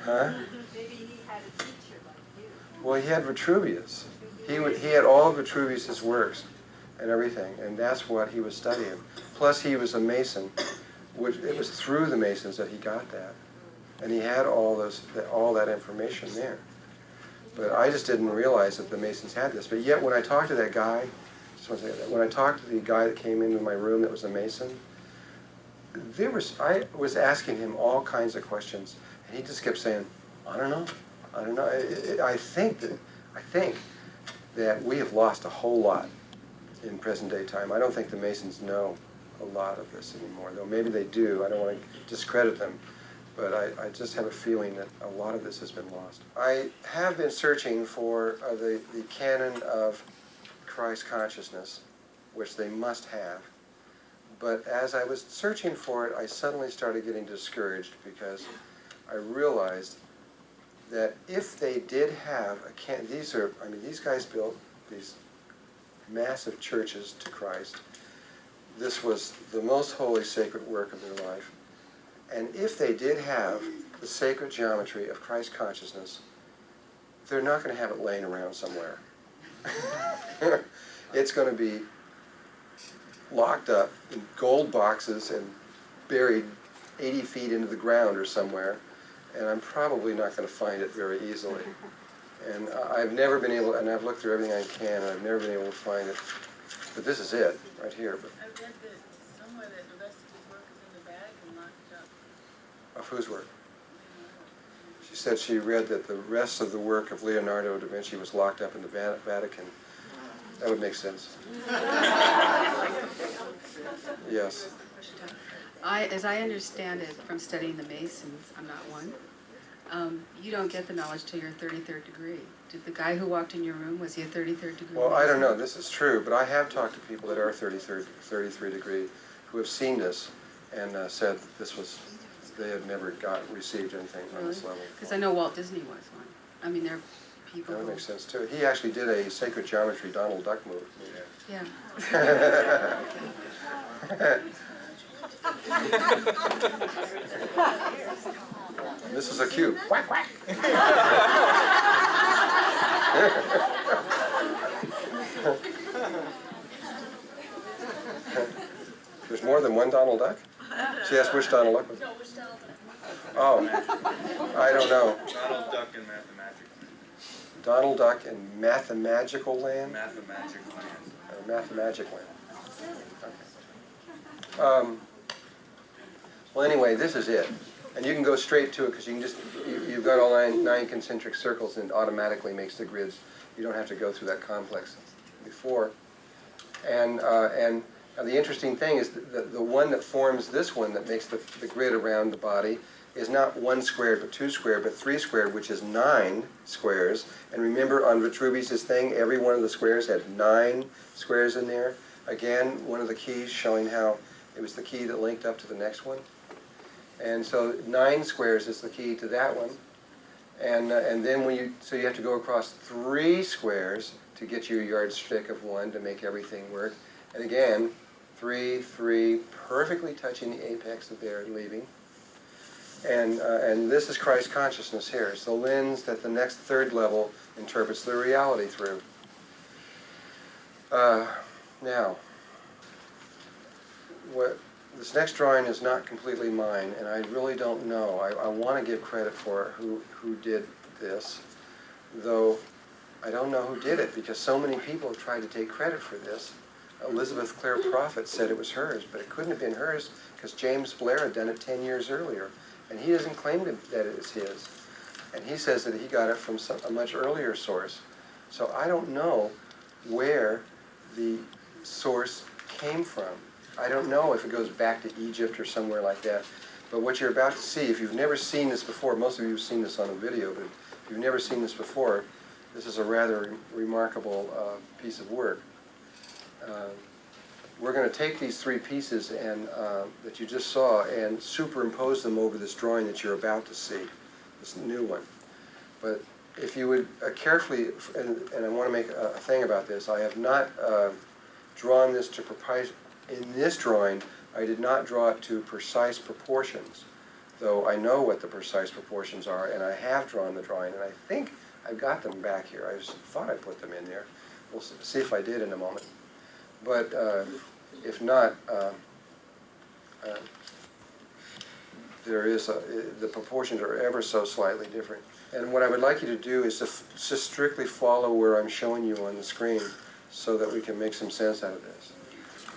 Huh? Maybe he had a teacher like you. Well, he had Vitruvius. He had all of Vitruvius's works and everything, and that's what he was studying. Plus, he was a Mason, which it was through the Masons that he got that, and he had all that information there. But I just didn't realize that the Masons had this. But yet, when I talked to that guy, just want to say that, when I talked to the guy that came into my room that was a Mason, I was asking him all kinds of questions, and he just kept saying, "I don't know, I don't know." I think that we have lost a whole lot in present day time. I don't think the Masons know a lot of this anymore, though maybe they do. I don't want to discredit them, but I just have a feeling that a lot of this has been lost. I have been searching for the canon of Christ consciousness, which they must have. But as I was searching for it, I suddenly started getting discouraged because I realized that if they did have a canon, these guys built these massive churches to Christ. This was the most holy, sacred work of their life. And if they did have the sacred geometry of Christ consciousness, they're not going to have it laying around somewhere. It's going to be locked up in gold boxes and buried 80 feet into the ground or somewhere, and I'm probably not going to find it very easily. And I've never been able, and I've looked through everything I can, and I've never been able to find it. But this is it, right here. But I read that somewhere that the rest of his work is in the Vatican locked up. of whose work? She said she read that the rest of the work of Leonardo da Vinci was locked up in the Vatican. That would make sense. Yes. As I understand it from studying the Masons, I'm not one, you don't get the knowledge till your 33rd degree. Did the guy who walked in your room, was he a 33rd degree Well, I don't Mason? know. This is true, but I have talked to people that are 33 degree who have seen this and said that this was, they had never received anything on this level. Because I know Walt Disney was one. I mean, there are people That who... makes sense too. He actually did a sacred geometry Donald Duck move. Yeah. This is a cube. Quack, quack. There's more than one Donald Duck? She asked which Donald Duck was. No, which Donald Duck? Oh, I don't know. Donald Duck in Mathemagic Donald Duck in Mathemagical Land? Land. Mathemagic Land. Mathemagic Land. Okay. Well, anyway, this is it. And you can go straight to it because you can just, you've got all nine concentric circles and it automatically makes the grids. You don't have to go through that complex before. And the interesting thing is the one that forms this one that makes the grid around the body is not 1 squared but 2 squared but 3 squared, which is 9 squares. And remember on Vitruvius's thing, every one of the squares had 9 squares in there. Again, one of the keys showing how it was the key that linked up to the next one. And so 9 squares is the key to that one. And then so you have to go across 3 squares to get your yardstick of 1 to make everything work. And again, 3, 3, perfectly touching the apex of there and leaving. And this is Christ consciousness here. It's the lens that the next third level interprets the reality through. Now, this next drawing is not completely mine, and I really don't know. I want to give credit for who did this, though I don't know who did it because so many people have tried to take credit for this. Elizabeth Clare Prophet said it was hers, but it couldn't have been hers because James Blair had done it 10 years earlier, and he doesn't claim that it is his. And he says that he got it from a much earlier source. So I don't know where the source came from. I don't know if it goes back to Egypt or somewhere like that. But what you're about to see, if you've never seen this before, most of you have seen this on a video, but if you've never seen this before, this is a rather remarkable piece of work. We're going to take these 3 pieces and that you just saw and superimpose them over this drawing that you're about to see, this new one. But if you would carefully, and I want to make a thing about this, I have not drawn this to in this drawing, I did not draw it to precise proportions, though I know what the precise proportions are, and I have drawn the drawing, and I think I've got them back here. I just thought I put them in there. We'll see if I did in a moment. But if not, there is the proportions are ever so slightly different. And what I would like you to do is to just strictly follow where I'm showing you on the screen, so that we can make some sense out of this.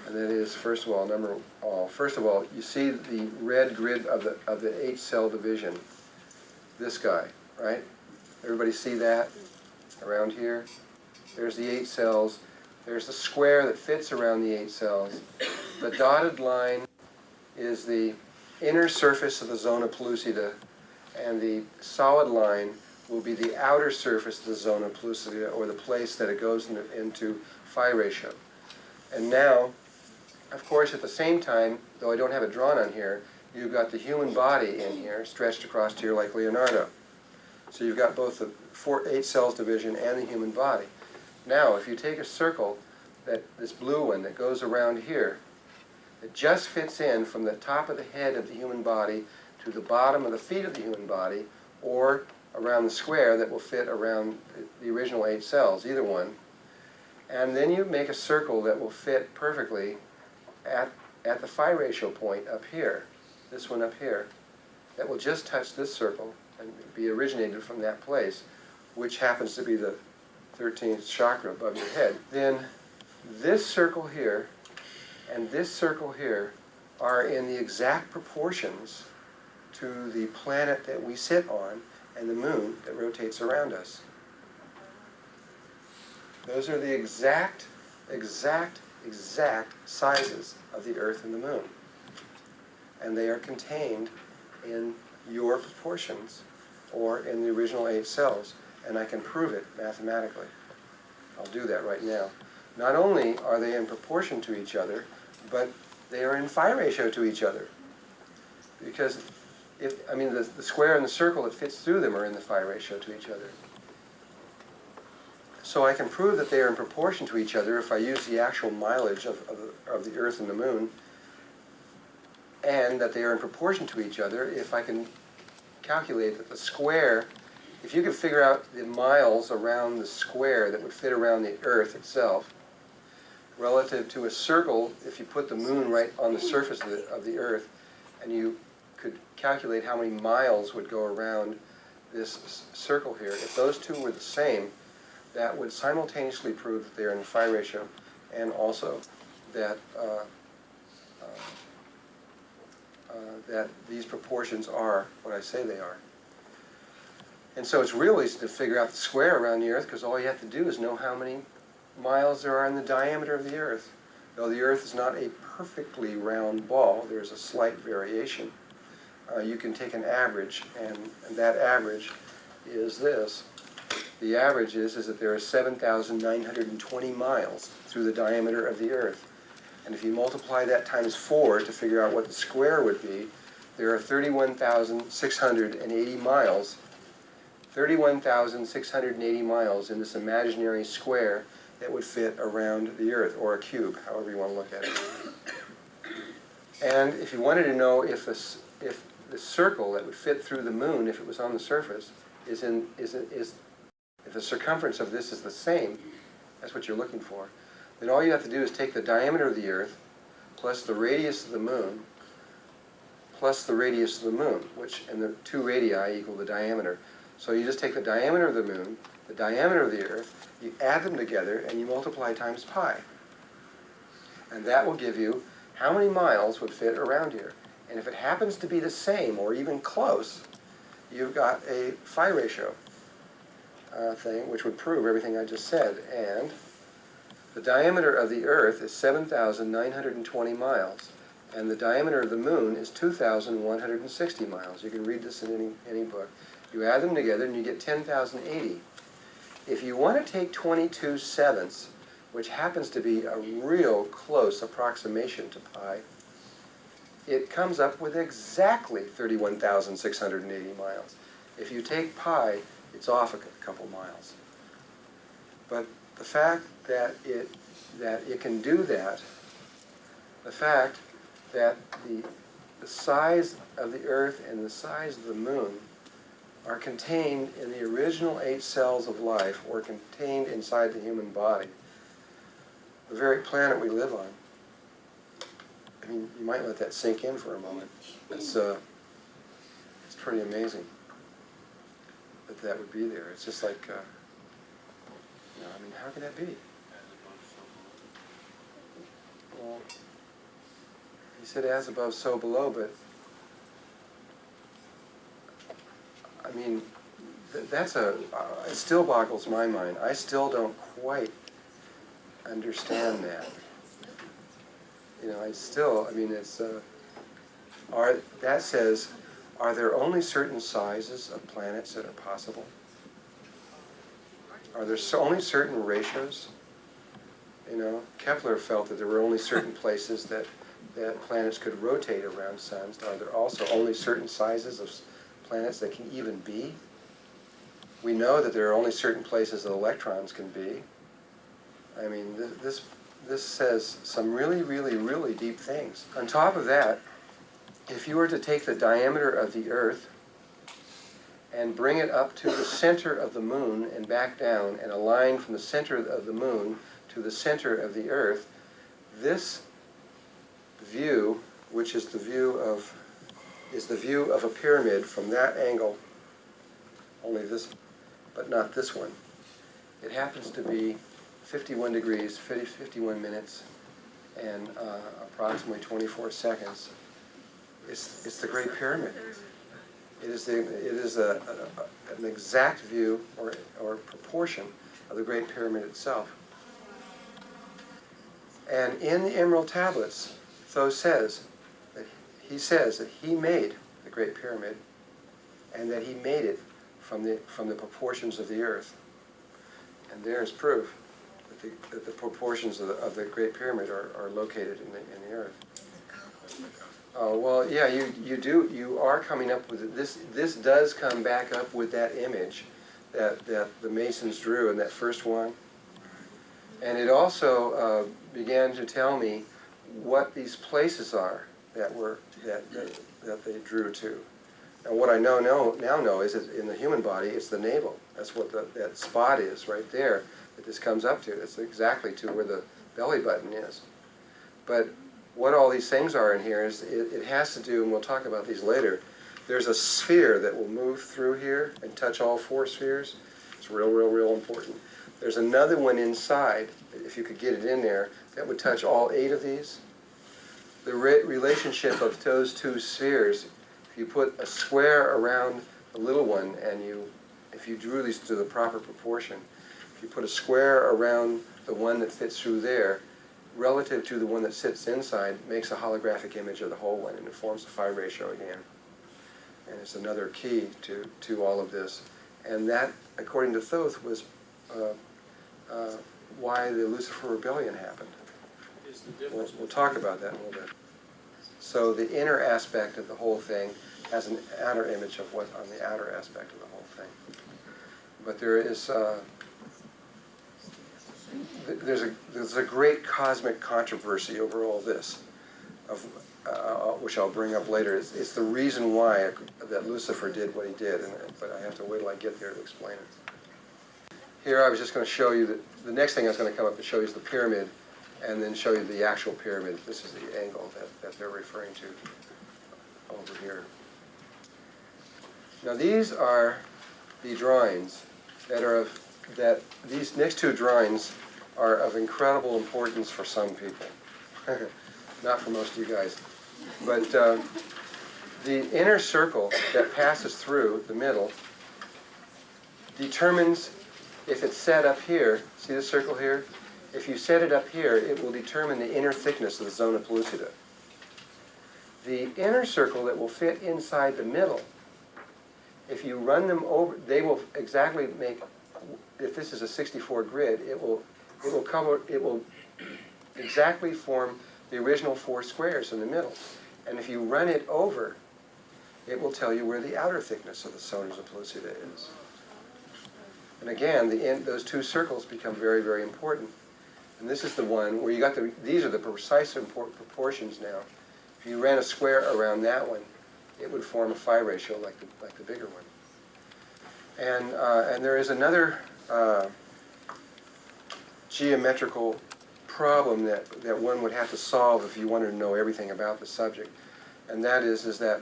And that is, first of all, you see the red grid of the 8-cell division. This guy, right? Everybody see that around here? There's the 8 cells. There's the square that fits around the 8 cells. The dotted line is the inner surface of the zona pellucida, and the solid line will be the outer surface of the zona pellucida, or the place that it goes into phi ratio. And now, of course, at the same time, though I don't have it drawn on here, you've got the human body in here, stretched across here like Leonardo. So you've got both the 8 cells division and the human body. Now, if you take a circle, this blue one that goes around here, it just fits in from the top of the head of the human body to the bottom of the feet of the human body, or around the square that will fit around the original 8 cells, either one. And then you make a circle that will fit perfectly at the phi ratio point up here, this one up here, that will just touch this circle and be originated from that place, which happens to be the 13th chakra above your head. Then this circle here and this circle here are in the exact proportions to the planet that we sit on and the moon that rotates around us. Those are the exact sizes of the Earth and the moon. And they are contained in your proportions, or in the original 8 cells. And I can prove it mathematically. I'll do that right now. Not only are they in proportion to each other, but they are in phi ratio to each other. Because the square and the circle that fits through them are in the phi ratio to each other. So I can prove that they are in proportion to each other if I use the actual mileage of the Earth and the Moon, and that they are in proportion to each other if I can calculate that the square, if you could figure out the miles around the square that would fit around the Earth itself, relative to a circle, if you put the moon right on the surface of the Earth, and you could calculate how many miles would go around this circle here, if those two were the same, that would simultaneously prove that they're in phi ratio, and also that that these proportions are what I say they are. And so it's real easy to figure out the square around the Earth, because all you have to do is know how many miles there are in the diameter of the Earth. Though the Earth is not a perfectly round ball, there's a slight variation. You can take an average, and that average is this. The average is that there are 7,920 miles through the diameter of the Earth. And if you multiply that times 4 to figure out what the square would be, there are 31,680 miles. 31,680 miles in this imaginary square that would fit around the Earth, or a cube, however you want to look at it. And if you wanted to know if the circle that would fit through the moon, if it was on the surface, if the circumference of this is the same, that's what you're looking for, then all you have to do is take the diameter of the Earth plus the radius of the moon plus the radius of the moon, and the two radii equal the diameter. So you just take the diameter of the moon, the diameter of the Earth, you add them together, and you multiply times pi. And that will give you how many miles would fit around here. And if it happens to be the same, or even close, you've got a phi ratio thing, which would prove everything I just said. And the diameter of the Earth is 7,920 miles, and the diameter of the moon is 2,160 miles. You can read this in any book. You add them together and you get 10,080. If you want to take 22/7, which happens to be a real close approximation to pi, it comes up with exactly 31,680 miles. If you take pi, it's off a couple miles. But the fact that it can do that, the fact that the size of the Earth and the size of the moon are contained in the original 8 cells of life, or contained inside the human body, the very planet we live on. I mean, you might let that sink in for a moment. It's pretty amazing that that would be there. It's just like, you know, I mean, how can that be? Well, he said as above, so below, but I mean, that's it still boggles my mind. I still don't quite understand that. You know, I mean, it's, that says, are there only certain sizes of planets that are possible? Are there only certain ratios? You know, Kepler felt that there were only certain places that planets could rotate around suns. Are there also only certain sizes of planets that can even be? We know that there are only certain places that electrons can be. I mean, this says some really, really, really deep things. On top of that, if you were to take the diameter of the Earth and bring it up to the center of the moon and back down, and a line from the center of the moon to the center of the Earth, this view, which is the view of a pyramid from that angle, only this, but not this one. It happens to be 51 degrees, 51 minutes, and approximately 24 seconds. It's the Great Pyramid. It is an exact view or proportion of the Great Pyramid itself. And in the Emerald Tablets, Thoth says that he made the Great Pyramid, and that he made it from the proportions of the Earth. And there's proof that the proportions of the Great Pyramid are located in the Earth. Well, yeah, you are coming up with it. This does come back up with that image that the Masons drew in that first one. And it also began to tell me what these places are that they drew to. And what I now know is that in the human body, it's the navel. That's what that spot is right there that this comes up to. It's exactly to where the belly button is. But what all these things are in here is it has to do, and we'll talk about these later, there's a sphere that will move through here and touch all 4 spheres. It's real, real, real important. There's another one inside, if you could get it in there, that would touch all 8 of these. The relationship of those 2 spheres, if you put a square around the little one, and if you drew these to the proper proportion, if you put a square around the one that fits through there, relative to the one that sits inside, makes a holographic image of the whole one, and it forms a phi ratio again. And it's another key to all of this. And that, according to Thoth, was why the Lucifer Rebellion happened. We'll talk about that in a little bit. So the inner aspect of the whole thing has an outer image of what's on the outer aspect of the whole thing. But there is there's a great cosmic controversy over all this, which I'll bring up later. It's the reason why that Lucifer did what he did, but I have to wait till I get there to explain it. Here I was just going to show you the next thing I was going to come up and show you is the pyramid, and then show you the actual pyramid. This is the angle that they're referring to over here. Now these are the drawings that these next 2 drawings are of incredible importance for some people. Not for most of you guys. But the inner circle that passes through the middle determines if it's set up here. See the circle here? If you set it up here, it will determine the inner thickness of the zona pellucida. The inner circle that will fit inside the middle, if you run them over, they will exactly make, if this is a 64 grid, it will exactly form the original 4 squares in the middle. And if you run it over, it will tell you where the outer thickness of the zona pellucida is. And again, those 2 circles become very, very important. And this is the one where you got these are the precise proportions now. If you ran a square around that one, it would form a phi ratio like the bigger one. And there is another geometrical problem that one would have to solve if you wanted to know everything about the subject. And that is that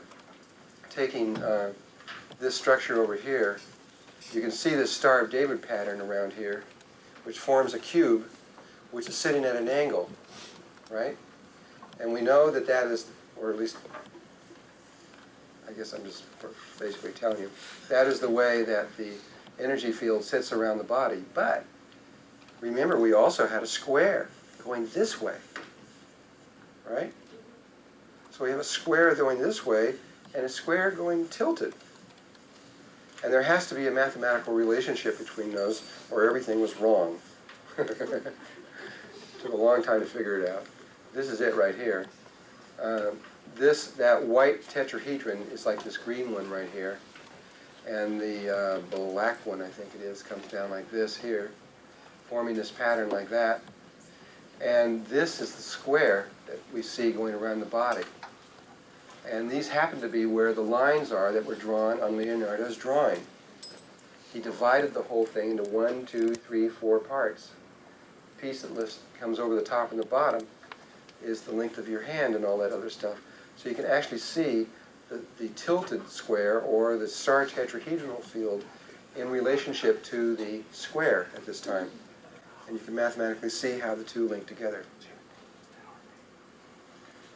taking this structure over here, you can see this Star of David pattern around here, which forms a cube, which is sitting at an angle, right? And we know that that is, or at least, I guess I'm just basically telling you, that is the way that the energy field sits around the body. But remember, we also had a square going this way, right? So we have a square going this way and a square going tilted. And there has to be a mathematical relationship between those, or everything was wrong. Took a long time to figure it out. This is it right here. That white tetrahedron is like this green one right here. And the black one, I think it is, comes down like this here, forming this pattern like that. And this is the square that we see going around the body. And these happen to be where the lines are that were drawn on Leonardo's drawing. He divided the whole thing into 1, 2, 3, 4 parts. The piece that comes over the top and the bottom is the length of your hand and all that other stuff. So you can actually see the tilted square or the star tetrahedral field in relationship to the square at this time. And you can mathematically see how the two link together.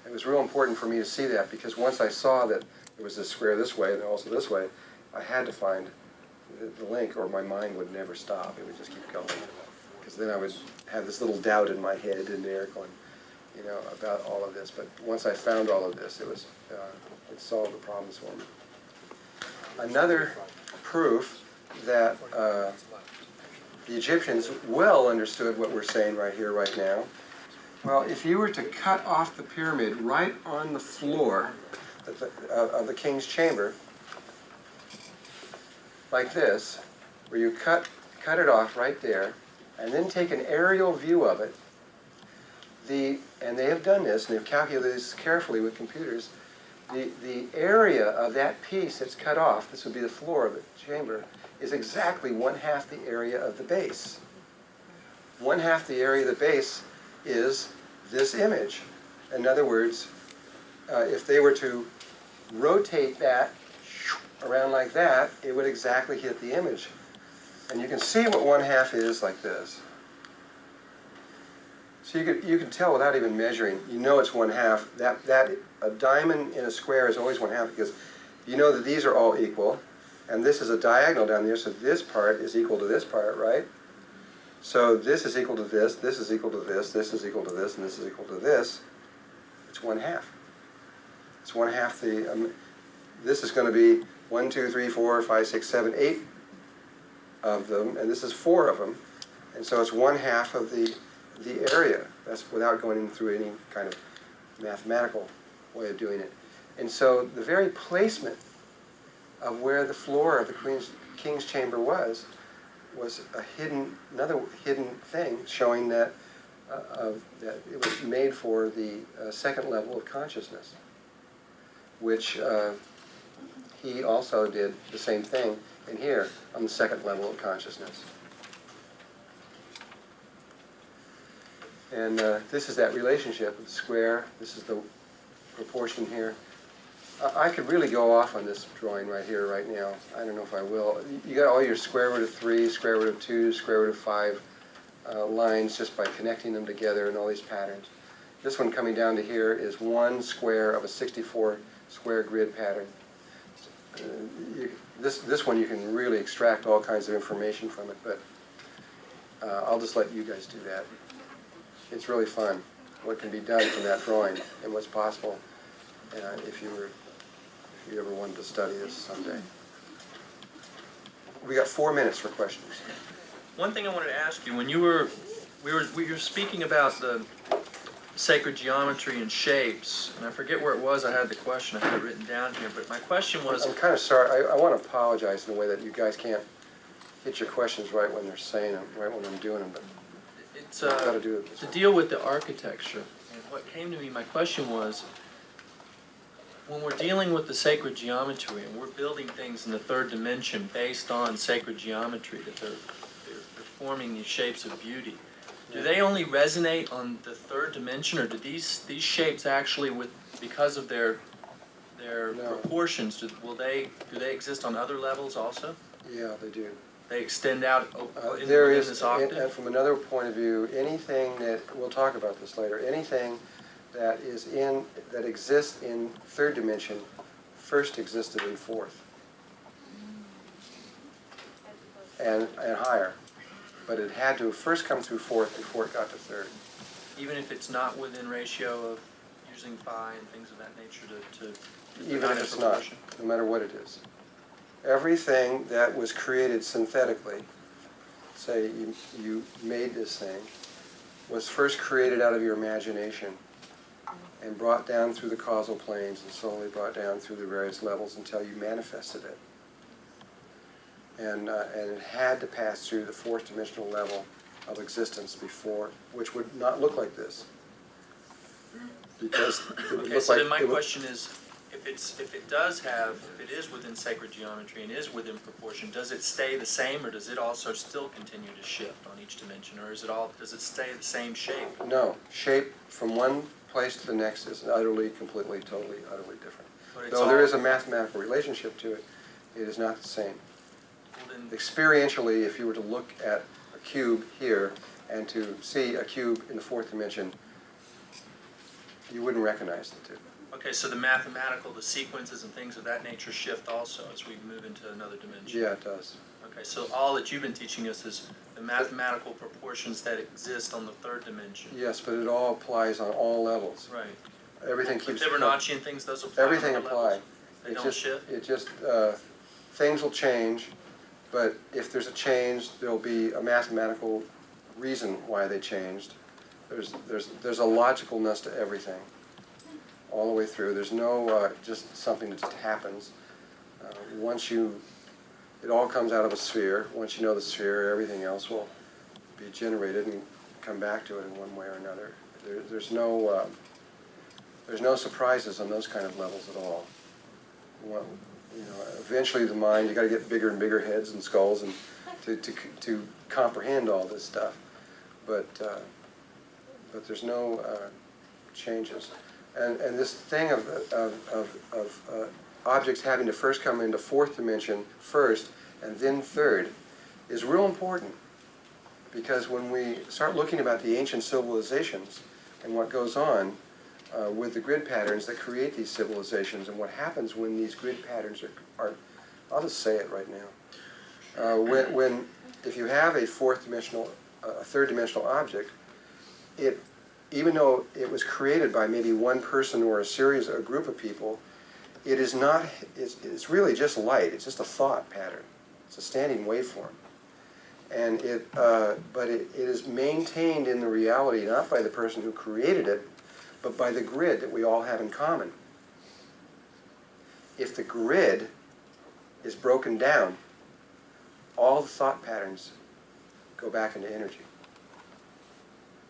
It was real important for me to see that, because once I saw that there was this square this way and also this way, I had to find the link, or my mind would never stop. It would just keep going. Because then I would have this little doubt in my head and there going, you know, about all of this. But once I found all of this, it solved the problems for me. Another proof that the Egyptians well understood what we're saying right here, right now. Well, if you were to cut off the pyramid right on the floor of the king's chamber, like this, where you cut it off right there, and then take an aerial view of it, and they have done this, and they've calculated this carefully with computers, the area of that piece that's cut off, this would be the floor of the chamber, is exactly 1/2 the area of the base. 1/2 the area of the base is this image. In other words, if they were to rotate that around like that, it would exactly hit the image. And you can see what 1/2 is like this. So you can tell without even measuring. You know it's 1/2. That a diamond in a square is always 1/2, because you know that these are all equal, and this is a diagonal down there, so this part is equal to this part, right? So this is equal to this is equal to this is equal to this, and this is equal to this. It's 1/2. It's 1/2 the, this is going to be 1, 2, 3, 4, 5, 6, 7, 8 of them, and this is 4 of them. And so it's 1/2 of the area. That's without going through any kind of mathematical way of doing it. And so the very placement of where the floor of the king's chamber was another hidden thing, showing that that it was made for the second level of consciousness, which he also did the same thing in here on the second level of consciousness. And this is that relationship of the square. This is the proportion here. I could really go off on this drawing right here, right now. I don't know if I will. You got all your square root of 3, square root of 2, square root of 5 lines just by connecting them together and all these patterns. This one coming down to here is 1 square of a 64 square grid pattern. This one you can really extract all kinds of information from it, but I'll just let you guys do that. It's really fun what can be done from that drawing and what's possible if you ever wanted to study this someday. We got 4 minutes for questions. One thing I wanted to ask you, when we were speaking about the sacred geometry and shapes, and I forget where it was, I had the question, I had it written down here, but my question was... I'm kind of sorry, I want to apologize in a way that you guys can't hit your questions right when they're saying them, right when I'm doing them, but it's I've got to do it. to deal with the architecture. And what came to me, my question was, when we're dealing with the sacred geometry and we're building things in the third dimension based on sacred geometry, that they're forming these shapes of beauty, do they only resonate on the third dimension, or do these shapes actually, because of their No. proportions, do they exist on other levels also? Yeah, they do. They extend out There within is, this and octave? from another point of view, anything that, we'll talk about this later, anything that exists in third dimension first existed in fourth and higher. But it had to first come through fourth before it got to third. Even if it's not within ratio of using phi and things of that nature to Even if it's not, no matter what it is. Everything that was created synthetically, say you made this thing, was first created out of your imagination and brought down through the causal planes and slowly brought down through the various levels until you manifested it. And it had to pass through the fourth dimensional level of existence before, which would not look like this. Because it would Okay, look so like then my question is, if it is within sacred geometry and is within proportion, does it stay the same, or does it also still continue to shift on each dimension, or does it stay the same shape? No, shape from one place to the next is utterly, completely, totally, utterly different. But it's Though all, there is a mathematical relationship to it, it is not the same. well, then, Experientially, if you were to look at a cube here and to see a cube in the fourth dimension, you wouldn't recognize the two. okay, so the sequences and things of that nature shift also as we move into another dimension? Yeah, it does. Okay, so all that you've been teaching us is the mathematical proportions that exist on the third dimension? Yes, but it all applies on all levels. Right. Everything But keeps. Fibonacci and things, those apply on Everything other apply. levels? They don't shift? It just, things will change, but if there's a change, there'll be a mathematical reason why they changed. There's a logicalness to everything, all the way through. There's no just something that just happens. It all comes out of a sphere. Once you know the sphere, everything else will be generated and come back to it in one way or another. There's no surprises on those kind of levels at all. Well, eventually the mind, you got to get bigger and bigger heads and skulls and to comprehend all this stuff. But there's no changes. And this thing of objects having to first come into fourth dimension first and then third is real important, because when we start looking about the ancient civilizations and what goes on with the grid patterns that create these civilizations, and what happens when these grid patterns are I'll just say it right now. If you have a third dimensional object, even though it was created by maybe one person or a group of people, it is not, it's really just light. It's just a thought pattern. It's a standing waveform. And but it is maintained in the reality not by the person who created it, but by the grid that we all have in common. If the grid is broken down, all the thought patterns go back into energy.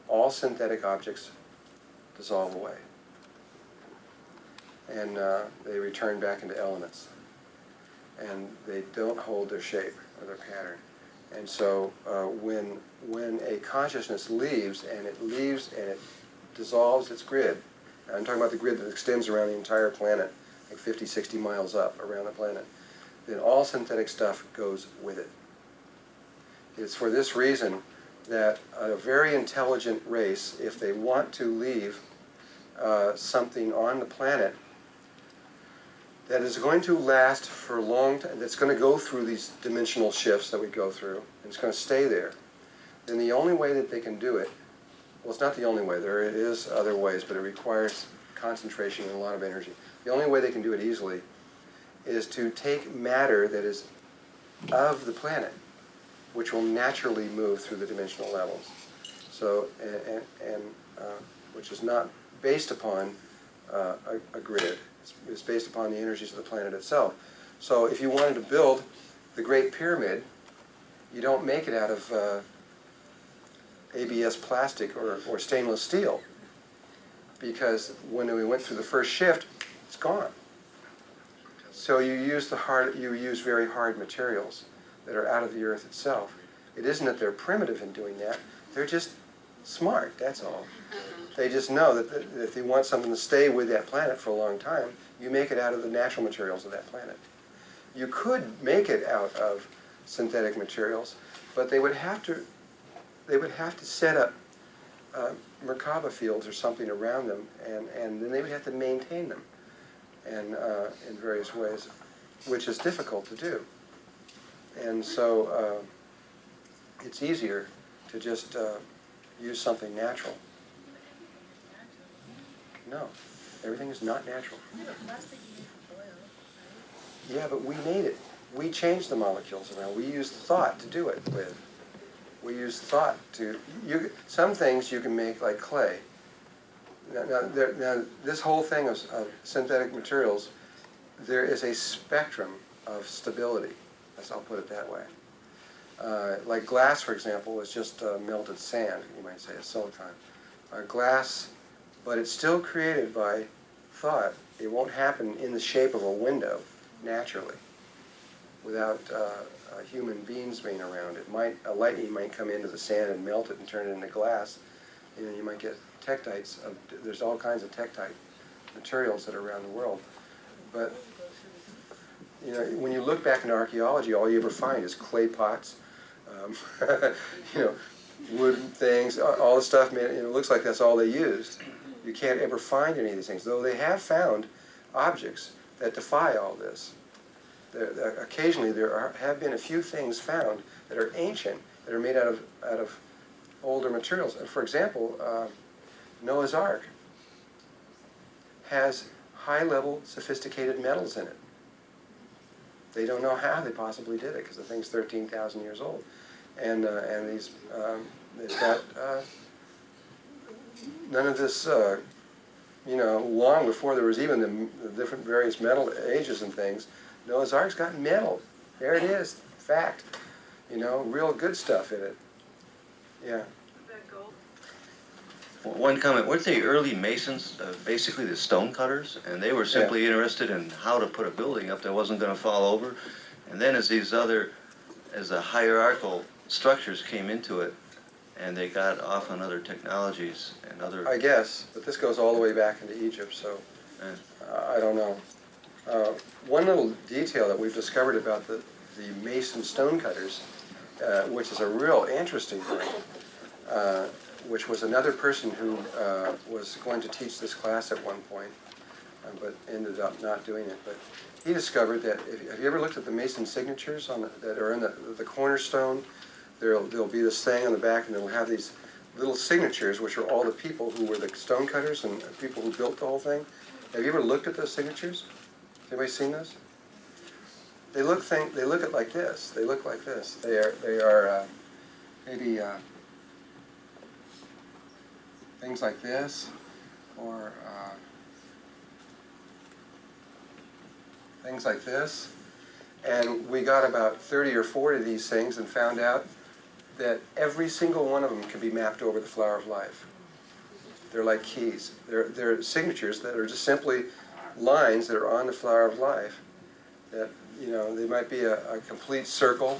All synthetic objects dissolve away. And they return back into elements. And they don't hold their shape or their pattern. And so when a consciousness leaves and it dissolves its grid, I'm talking about the grid that extends around the entire planet, like 50, 60 miles up around the planet, then all synthetic stuff goes with it. It's for this reason that a very intelligent race, if they want to leave something on the planet that is going to last for a long time, that's going to go through these dimensional shifts that we go through, and it's going to stay there, then the only way that they can do it, well, it's not the only way, there is other ways, but it requires concentration and a lot of energy. The only way they can do it easily is to take matter that is of the planet, which will naturally move through the dimensional levels. So, which is not based upon a grid. It's based upon the energies of the planet itself. So if you wanted to build the Great Pyramid, you don't make it out of ABS plastic or stainless steel, because when we went through the first shift, it's gone. So you use very hard materials that are out of the earth itself. It isn't that they're primitive in doing that, they're just smart, that's all. They just know that if you want something to stay with that planet for a long time, you make it out of the natural materials of that planet. You could make it out of synthetic materials, but they would have to set up Merkaba fields or something around them, and then they would have to maintain them and in various ways, which is difficult to do. And so it's easier to just use something natural. No, everything is not natural. Plastic you made from oil, right? Yeah, but we made it. We changed the molecules around. We used thought to do it with. We use thought to. Some things you can make like clay. Now this whole thing of synthetic materials, there is a spectrum of stability. I'll put it that way. Like glass, for example, is just melted sand, you might say, a silicon. Glass, but it's still created by thought. It won't happen in the shape of a window naturally, without human beings being around. Lightning might come into the sand and melt it and turn it into glass. You might get tektites. There's all kinds of tektite materials that are around the world. But when you look back into archaeology, all you ever find is clay pots, wooden things, all the stuff. It looks like that's all they used. You can't ever find any of these things, though they have found objects that defy all this. Occasionally there have been a few things found that are ancient, that are made out of older materials. For example, Noah's Ark has high-level sophisticated metals in it. They don't know how they possibly did it because the thing's 13,000 years old, and these it's got none of this. Long before there was even the different various metal ages and things, Noah's Ark's got metal. There it is, fact. Real good stuff in it. Yeah. One comment, weren't the early Masons basically the stone cutters? And they were simply interested in how to put a building up that wasn't going to fall over. And then as the hierarchical structures came into it, and they got off on other technologies and other... I guess, but this goes all the way back into Egypt, so I don't know. One little detail that we've discovered about the Mason stonecutters, which is a real interesting thing, which was another person who was going to teach this class at one point, but ended up not doing it. But he discovered that, have you ever looked at the Mason signatures that are in the cornerstone? There'll be this thing on the back, and they'll have these little signatures, which are all the people who were the stonecutters and people who built the whole thing. Have you ever looked at those signatures? Has anybody seen those? They look at like this. They look like this. They are maybe things like this, or things like this. And we got about 30 or 40 of these things and found out that every single one of them can be mapped over the flower of life. They're like keys. They're signatures that are just simply lines that are on the flower of life. That, they might be a complete circle.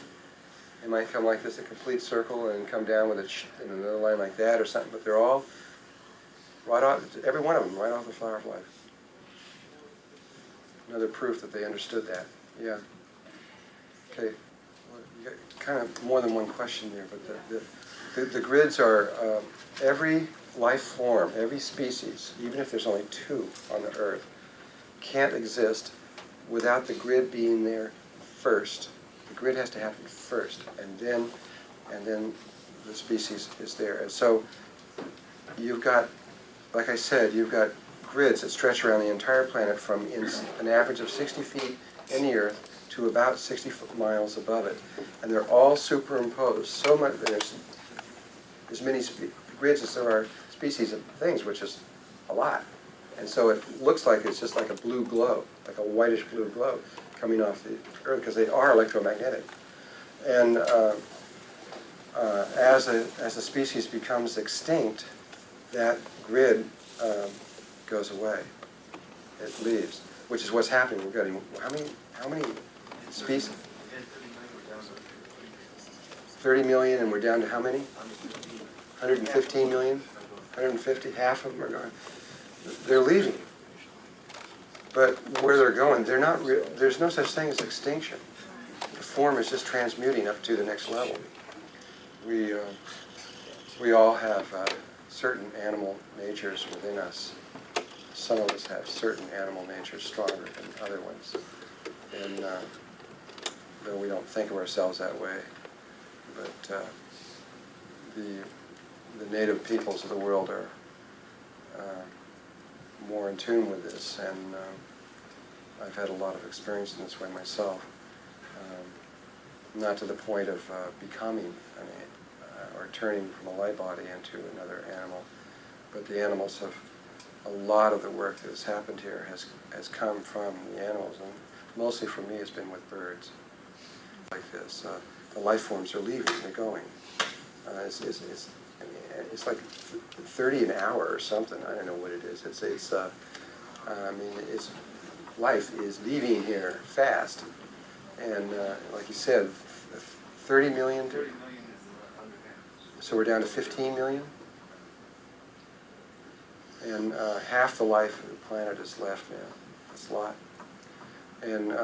They might come like this, a complete circle, and come down with another line like that or something. But they're all right off, every one of them, right off the flower of life. Another proof that they understood that. Yeah. Okay. Well, you got kind of more than one question there, but the grids are every life form, every species, even if there's only 2 on the Earth, can't exist without the grid being there first. The grid has to happen first, and then the species is there. And so you've got, like I said, you've got grids that stretch around the entire planet from an average of 60 feet in the Earth to about 60 miles above it. And they're all superimposed. So much, there's as many grids as there are species of things, which is a lot. And so it looks like it's just like a blue glow, like a whitish blue glow coming off the Earth, because they are electromagnetic. And as a species becomes extinct, that grid goes away. It leaves. which is what's happening. We're getting, how many species? 30 million, and we're down to how many? 115 million? 150? Half of them are gone. They're leaving. But where they're going, they're not there's no such thing as extinction. The form is just transmuting up to the next level. We all have certain animal natures within us. Some of us have certain animal natures stronger than other ones. And though we don't think of ourselves that way, but the native peoples of the world are more in tune with this, and I've had a lot of experience in this way myself. Not to the point of becoming or turning from a light body into another animal, but the animals have, a lot of the work that has happened here has come from the animals, and mostly for me it's been with birds like this. The life forms are leaving, they're going. It's like 30 an hour or something. I don't know what it is. Life is leaving here fast, and like you said, 30 million. So we're down to 15 million, and half the life of the planet is left now. That's a lot, and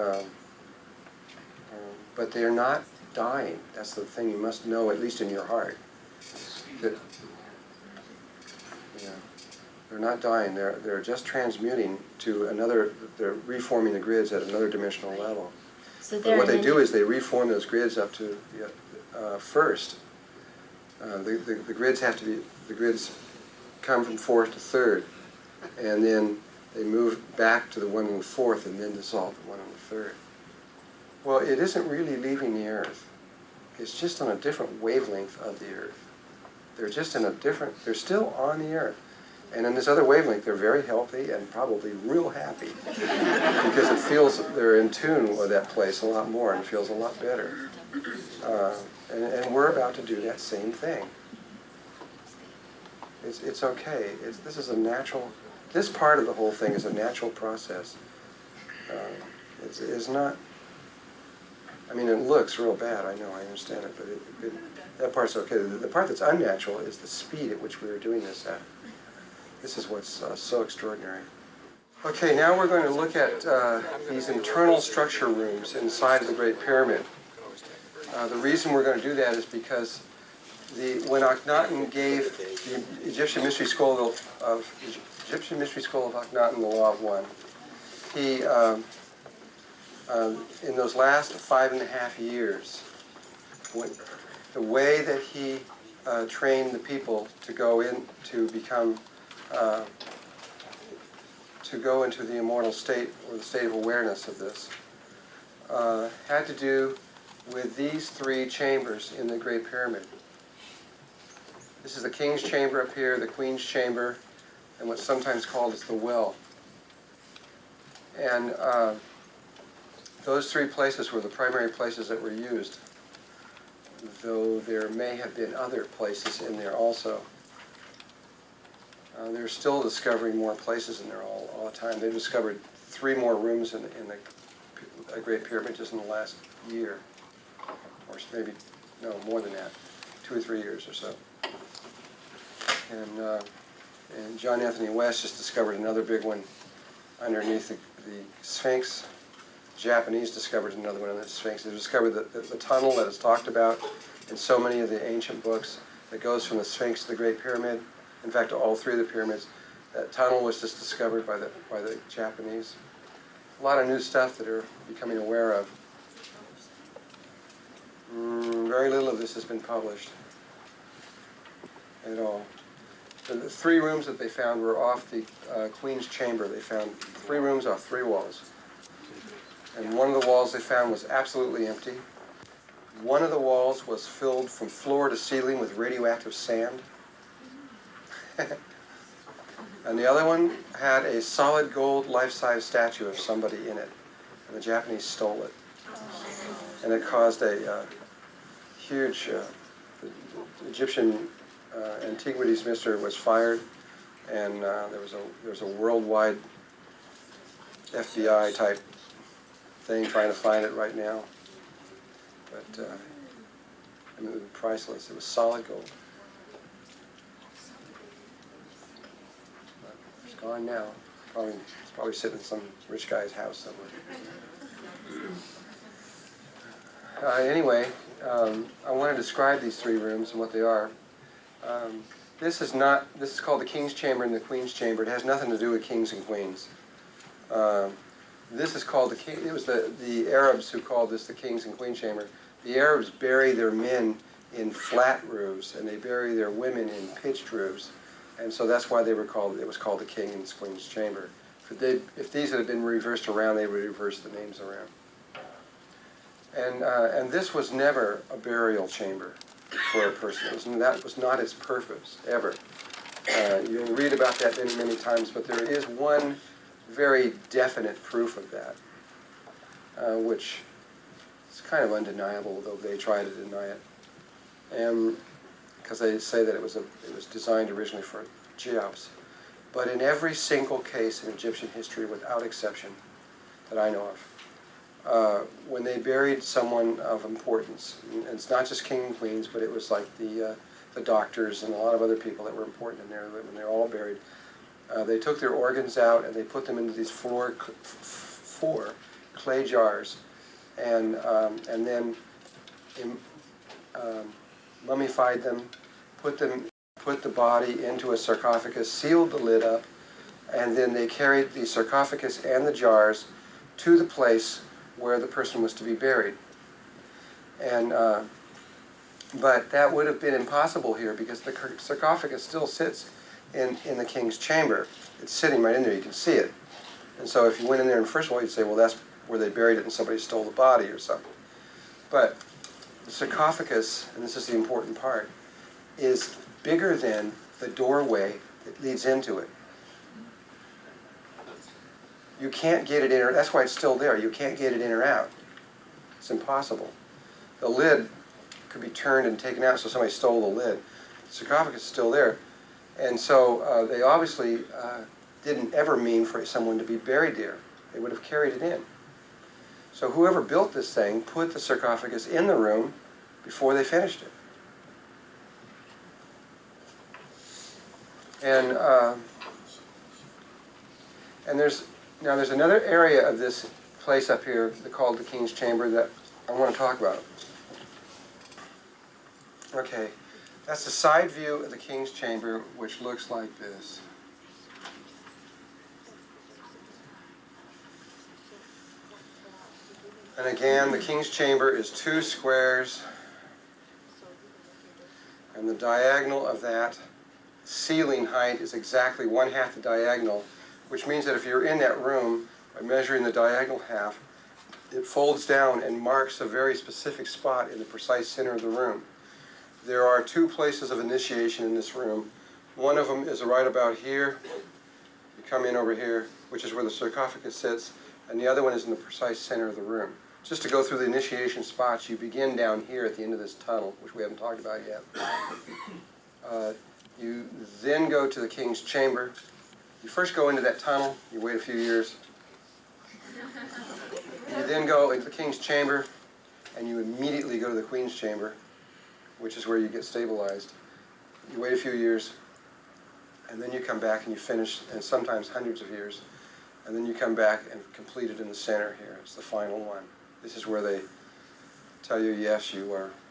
but they're not dying. That's the thing you must know, at least in your heart. That, yeah, they're not dying. They're just transmuting to another. They're reforming the grids at another dimensional level. So but what they do is they reform those grids up to first. The grids have to be, the grids come from fourth to third, and then they move back to the one in the fourth, and then dissolve the one in the third. Well, it isn't really leaving the Earth. It's just on a different wavelength of the Earth. They're just in a different, they're still on the Earth. And in this other wavelength, they're very healthy and probably real happy. Because it feels, they're in tune with that place a lot more, and it feels a lot better. And we're about to do that same thing. It's okay. This is a natural, this part of the whole thing is a natural process. It's not, I mean, it looks real bad, I know, I understand it, but that part's okay. The part that's unnatural is the speed at which we are doing this at. This is what's so extraordinary. Okay, now we're going to look at these internal structure rooms inside of the Great Pyramid. The reason we're going to do that is because when Akhenaten gave the Egyptian mystery scroll of Akhenaten the Law of One, he in those last 5.5 years, the way that he trained the people to go in to become to go into the immortal state, or the state of awareness of this, had to do with these 3 chambers in the Great Pyramid. This is the king's chamber up here, the queen's chamber, and what's sometimes called as the well. And those 3 places were the primary places that were used, though there may have been other places in there also. They're still discovering more places in there all the time. They've discovered 3 more rooms in the Great Pyramid just in the last year. Or maybe, no, more than that, 2 or 3 years or so. And John Anthony West just discovered another big one underneath the Sphinx. The Japanese discovered another one under the Sphinx. They discovered the tunnel that is talked about in so many of the ancient books that goes from the Sphinx to the Great Pyramid. In fact, to all 3 of the pyramids. That tunnel was just discovered by the Japanese. A lot of new stuff that are becoming aware of. Very little of this has been published at all. The 3 rooms that they found were off the Queen's Chamber. They found 3 rooms off 3 walls. And one of the walls they found was absolutely empty. One of the walls was filled from floor to ceiling with radioactive sand. And the other one had a solid gold life-size statue of somebody in it. And the Japanese stole it. And it caused a huge, the Egyptian antiquities minister was fired, and there was a worldwide FBI type thing, trying to find it right now. But I mean, it was priceless. It was solid gold. But it's gone now. It's probably sitting in some rich guy's house somewhere. Anyway, I want to describe these three rooms and what they are. This is called the King's Chamber and the Queen's Chamber. It has nothing to do with kings and queens. This is called it was the Arabs who called this the King's and Queen Chamber. The Arabs bury their men in flat roofs, and they bury their women in pitched roofs, and so that's why it was called the King and Queen's Chamber. If these had been reversed around, they would reverse the names around. And this was never a burial chamber for a person. That was not its purpose, ever. You'll read about that many, many times, but there is one very definite proof of that, which is kind of undeniable, though they try to deny it. And because they say that it was designed originally for Cheops. But in every single case in Egyptian history, without exception, that I know of, when they buried someone of importance, and it's not just king and queens, but it was like the doctors and a lot of other people that were important in there, when they were all buried, they took their organs out and they put them into these four clay jars, and then mummified them, put the body into a sarcophagus, sealed the lid up, and then they carried the sarcophagus and the jars to the place where the person was to be buried. And but that would have been impossible here because the sarcophagus still sits in the king's chamber. It's sitting right in there, you can see it. And so if you went in there and first of all you'd say, well, that's where they buried it and somebody stole the body or something. But the sarcophagus, and this is the important part, is bigger than the doorway that leads into it. You can't get it in, or that's why it's still there. You can't get it in or out. It's impossible. The lid could be turned and taken out, so somebody stole the lid. The sarcophagus is still there. And so they obviously didn't ever mean for someone to be buried there. They would have carried it in. So whoever built this thing put the sarcophagus in the room before they finished it. And there's another area of this place up here called the King's Chamber that I want to talk about. Okay, that's the side view of the King's Chamber, which looks like this. And again, the King's Chamber is 2 squares, and the diagonal of that ceiling height is exactly 1/2 the diagonal, which means that if you're in that room, by measuring the diagonal half, it folds down and marks a very specific spot in the precise center of the room. There are 2 places of initiation in this room. One of them is right about here. You come in over here, which is where the sarcophagus sits, and the other one is in the precise center of the room. Just to go through the initiation spots, you begin down here at the end of this tunnel, which we haven't talked about yet. You then go to the King's Chamber. You first go into that tunnel, you wait a few years. You then go into the King's Chamber, and you immediately go to the Queen's Chamber, which is where you get stabilized. You wait a few years, and then you come back and you finish, and sometimes hundreds of years, and then you come back and complete it in the center here. It's the final one. This is where they tell you, yes, you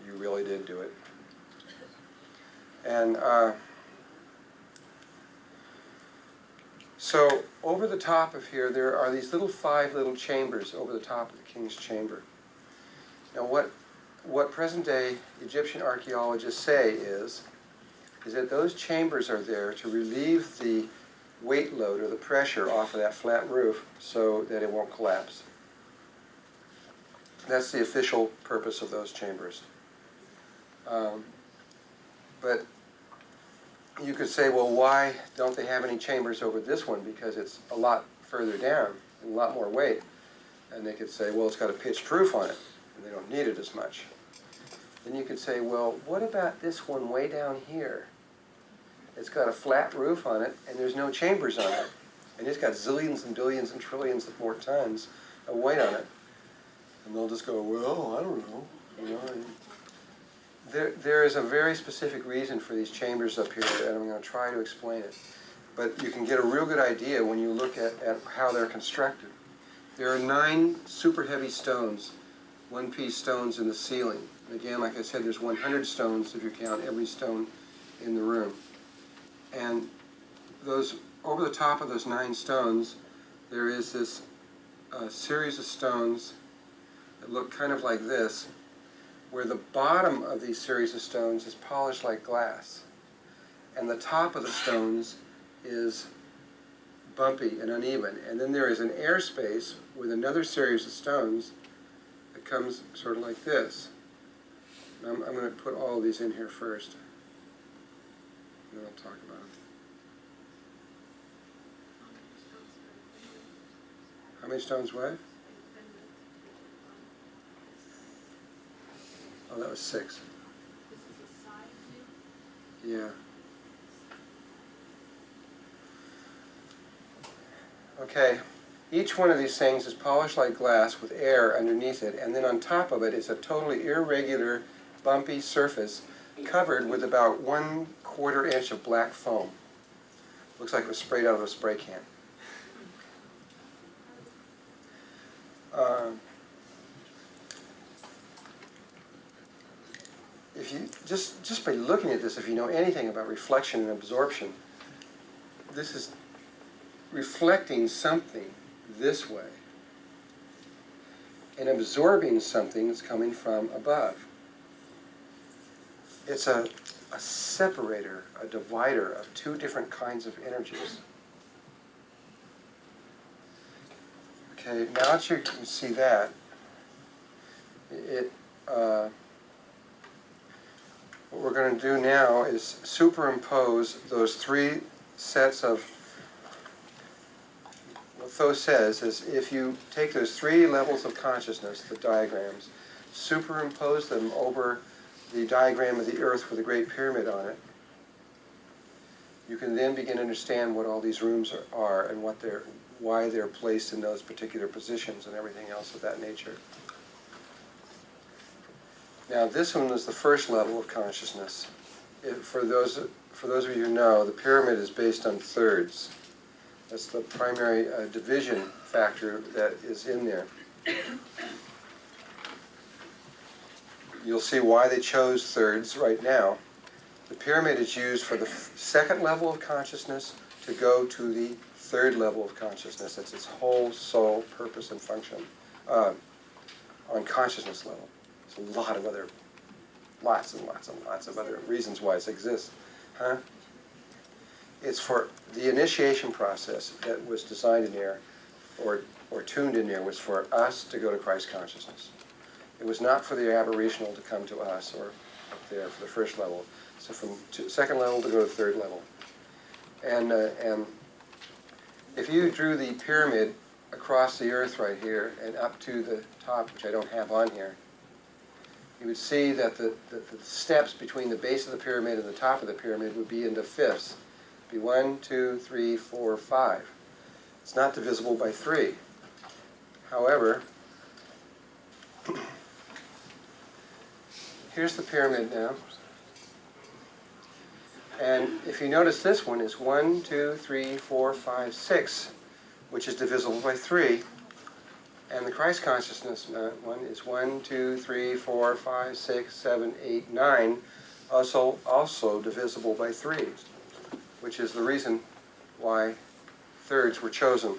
really did do it. And so over the top of here, there are these 5 little chambers over the top of the King's Chamber. Now what present-day Egyptian archaeologists say is that those chambers are there to relieve the weight load or the pressure off of that flat roof so that it won't collapse. That's the official purpose of those chambers. But you could say, well, why don't they have any chambers over this one? Because it's a lot further down and a lot more weight. And they could say, well, it's got a pitched roof on it, and they don't need it as much. Then you could say, well, what about this one way down here? It's got a flat roof on it, and there's no chambers on it. and it's got zillions and billions and trillions of more tons of weight on it. And they'll just go, well, I don't know. You know, and there is a very specific reason for these chambers up here, and I'm going to try to explain it. But you can get a real good idea when you look at how they're constructed. There are 9 super heavy stones, one-piece stones in the ceiling. And again, like I said, there's 100 stones if you count every stone in the room. And those, over the top of those 9 stones, there is this series of stones that look kind of like this, where the bottom of these series of stones is polished like glass, and the top of the stones is bumpy and uneven. And then there is an airspace with another series of stones that comes sort of like this. I'm going to put all of these in here first, and then I'll talk about it. How many stones what? Oh, that was 6. Yeah. Okay. Each one of these things is polished like glass with air underneath it, and then on top of it is a totally irregular, bumpy surface covered with about 1/4 inch of black foam. Looks like it was sprayed out of a spray can. If you just by looking at this, if you know anything about reflection and absorption, this is reflecting something this way and absorbing something that's coming from above. It's a separator, a divider of 2 different kinds of energies. Okay, now that you can see that, what we're going to do now is superimpose those 3 sets of, what Tho says is if you take those 3 levels of consciousness, the diagrams, superimpose them over the diagram of the Earth with a Great Pyramid on it, you can then begin to understand what all these rooms are and why they're placed in those particular positions and everything else of that nature. Now, this one is the first level of consciousness. For those of you who know, the pyramid is based on thirds. That's the primary division factor that is in there. You'll see why they chose thirds right now. The pyramid is used for the second level of consciousness to go to the third level of consciousness. That's its whole soul, purpose, and function on consciousness level. There's a lot of other, lots and lots and lots of other reasons why it exists. Huh? It's for the initiation process that was designed in there, or tuned in there, was for us to go to Christ consciousness. It was not for the aberrational to come to us or up there for the first level. So from second level to go to third level. And if you drew the pyramid across the Earth right here and up to the top, which I don't have on here, you would see that the steps between the base of the pyramid and the top of the pyramid would be into fifths. It'd be 1, 2, 3, 4, 5. It's not divisible by 3. However, here's the pyramid now. And if you notice, this one is 1, 2, 3, 4, 5, 6, which is divisible by 3. And the Christ consciousness one is 1, 2, 3, 4, 5, 6, 7, 8, 9, also divisible by 3, which is the reason why thirds were chosen.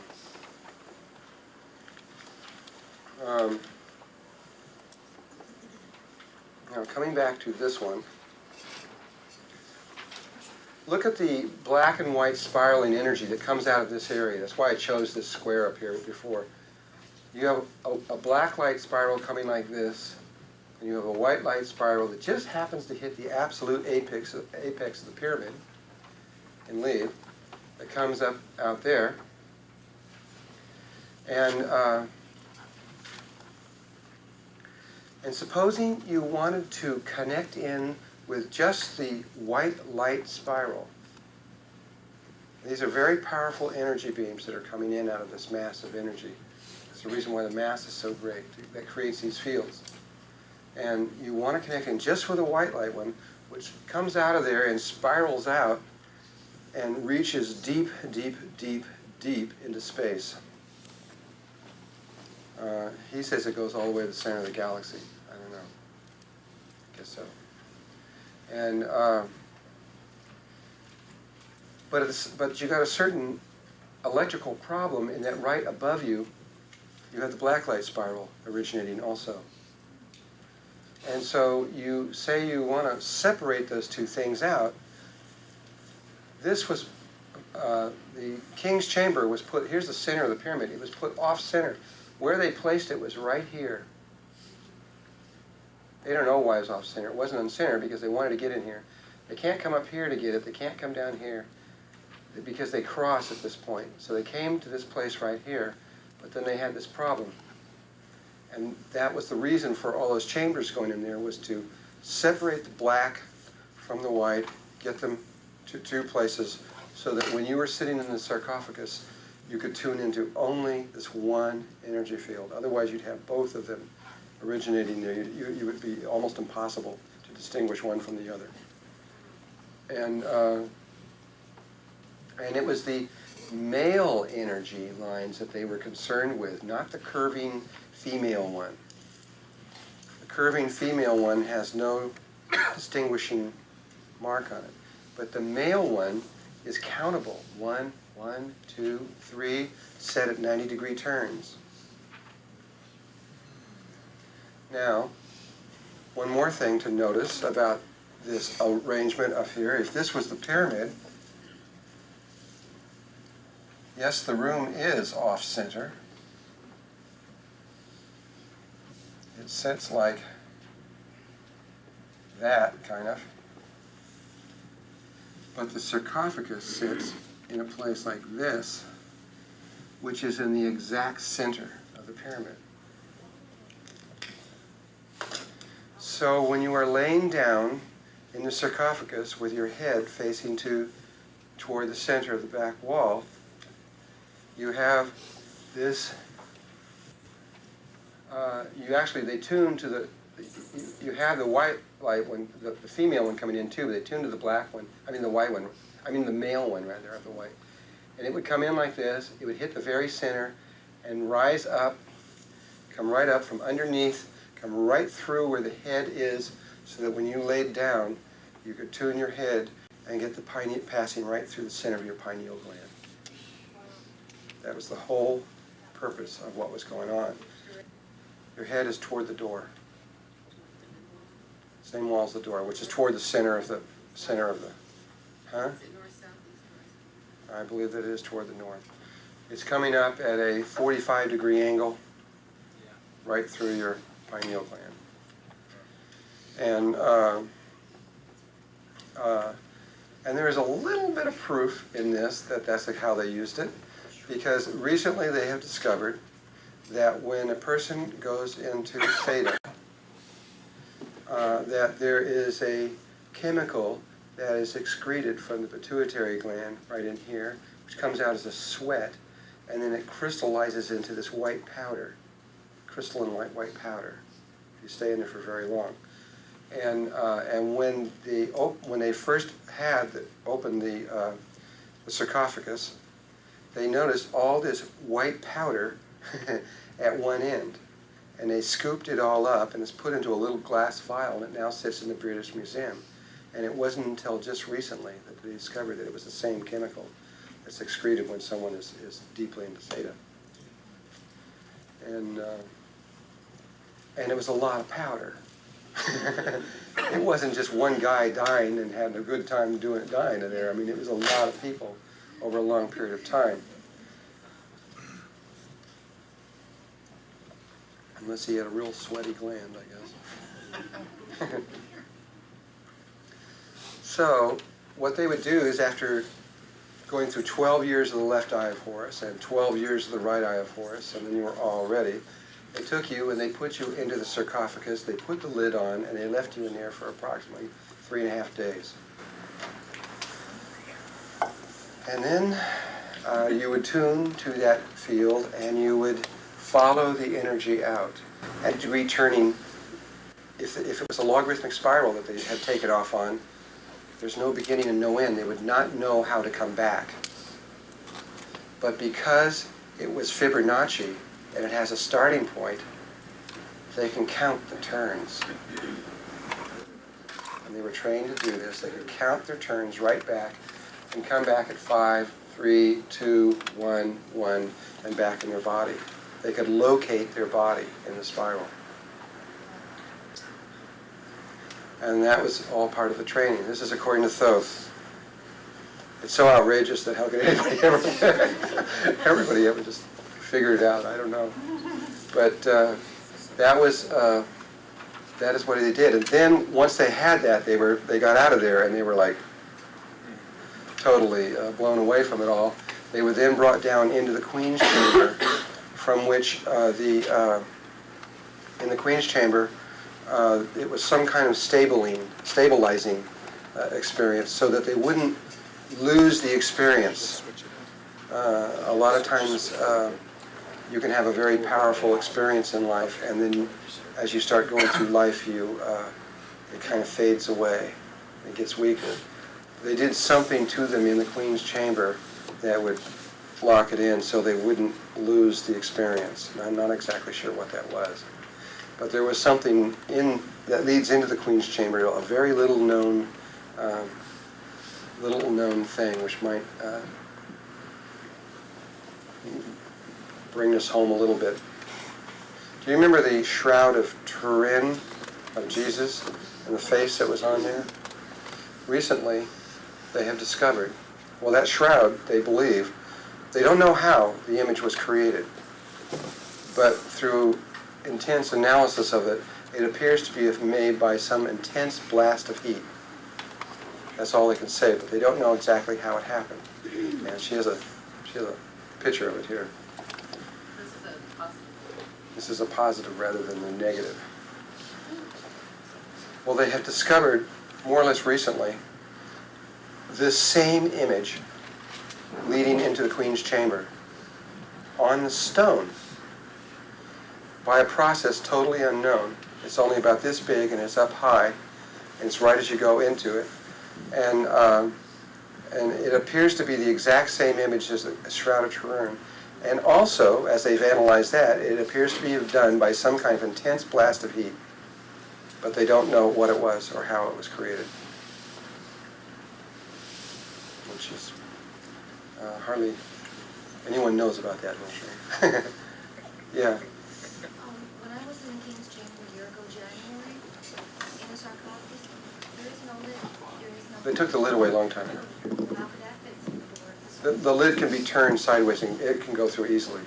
Now coming back to this one, look at the black and white spiraling energy that comes out of this area. That's why I chose this square up here before. You have a black light spiral coming like this, and you have a white light spiral that just happens to hit the absolute apex of the pyramid and leave. That comes up out there. And supposing you wanted to connect in with just the white light spiral, These are very powerful energy beams that are coming in out of this mass of energy. That's the reason why the mass is so great, that creates these fields. And you want to connect in just with a white light one, which comes out of there and spirals out and reaches deep, deep, deep, deep into space. He says it goes all the way to the center of the galaxy. I don't know. I guess so. And but you got a certain electrical problem in that right above you, you have the black light spiral originating also. And so you say you want to separate those two things out. This was, the king's chamber was put, here's the center of the pyramid, it was put off center. Where they placed it was right here. They don't know why it was off center. It wasn't on center because they wanted to get in here. They can't come up here to get it, they can't come down here because they cross at this point. So they came to this place right here, but then they had this problem. And that was the reason for all those chambers going in there, was to separate the black from the white, get them to two places, so that when you were sitting in the sarcophagus, you could tune into only this one energy field. Otherwise, you'd have both of them originating there. You would be almost impossible to distinguish one from the other. And it was the male energy lines that they were concerned with, not the curving female one. The curving female one has no distinguishing mark on it. But the male one is countable. 1, 1, 2, 3, set at 90-degree turns. Now, one more thing to notice about this arrangement up here. If this was the pyramid, yes, the room is off-center. It sits like that, kind of. But the sarcophagus sits in a place like this, which is in the exact center of the pyramid. So when you are laying down in the sarcophagus with your head facing toward the center of the back wall, you have this, they tune to the, you have the white light one, the female one coming in too, but they tune to the black one, the white one, the male one rather, of the white. And it would come in like this, it would hit the very center and rise up, come right up from underneath, come right through where the head is, so that when you laid down, you could tune your head and get the pineal passing right through the center of your pineal gland. That was the whole purpose of what was going on. Your head is toward the door. Same wall as the door, which is toward the center of the, huh? I believe that it is toward the north. It's coming up at a 45-degree angle, right through your pineal gland. And there is a little bit of proof in this that that's how they used it, because recently they have discovered that when a person goes into theta, that there is a chemical that is excreted from the pituitary gland right in here, which comes out as a sweat, and then it crystallizes into this white powder, crystalline white powder, if you stay in there for very long. And when they first opened the sarcophagus, they noticed all this white powder at one end. And they scooped it all up, and it's put into a little glass vial, and it now sits in the British Museum. And it wasn't until just recently that they discovered that it was the same chemical that's excreted when someone is deeply into theta. And it was a lot of powder. It wasn't just one guy dying and having a good time dying in there. It was a lot of people over a long period of time. Unless he had a real sweaty gland, I guess. So, what they would do is, after going through 12 years of the left eye of Horus and 12 years of the right eye of Horus, and then you were all ready, they took you and they put you into the sarcophagus, they put the lid on, and they left you in there for approximately 3.5 days. And then you would tune to that field and you would follow the energy out and returning. If it was a logarithmic spiral that they had taken off on, there's no beginning and no end. They would not know how to come back. But because it was Fibonacci and it has a starting point, they can count the turns. And they were trained to do this. They could count their turns right back and come back at 5, 3, 2, 1, 1, and back in their body. They could locate their body in the spiral. And that was all part of the training. This is according to Thoth. It's so outrageous that how could anybody everybody ever just figure it out? I don't know. But that is what they did. And then once they had that, they got out of there and they were like totally blown away from it all. They were then brought down into the Queen's chamber, from which in the Queen's chamber it was some kind of stabilizing experience so that they wouldn't lose the experience. A lot of times you can have a very powerful experience in life, and then as you start going through life, it kind of fades away. It gets weaker. They did something to them in the Queen's chamber that would lock it in so they wouldn't lose the experience. And I'm not exactly sure what that was. But there was something that leads into the Queen's chamber, a very little known thing, which might bring us home a little bit. Do you remember the shroud of Turin of Jesus and the face that was on there? Recently, they have discovered, well, that shroud, they believe, they don't know how the image was created, but through intense analysis of it, it appears to be made by some intense blast of heat. That's all they can say, but they don't know exactly how it happened. And she has a picture of it here. This is a positive. This is a positive rather than the negative. Well, they have discovered, more or less recently, this same image leading into the Queen's chamber on the stone by a process totally unknown. It's only about this big and it's up high, and it's right as you go into it. And it appears to be the exact same image as the Shroud of Turin. And also, as they've analyzed that, it appears to be done by some kind of intense blast of heat. But they don't know what it was or how it was created. Which is hardly anyone knows about that, I'm sure. Yeah. When I was in the King's Chamber a year ago, January, in a sarcophagus, there is no lid. There is no. They took the lid away a long time ago. How could that fit through the door? The lid can be turned sideways and it can go through easily.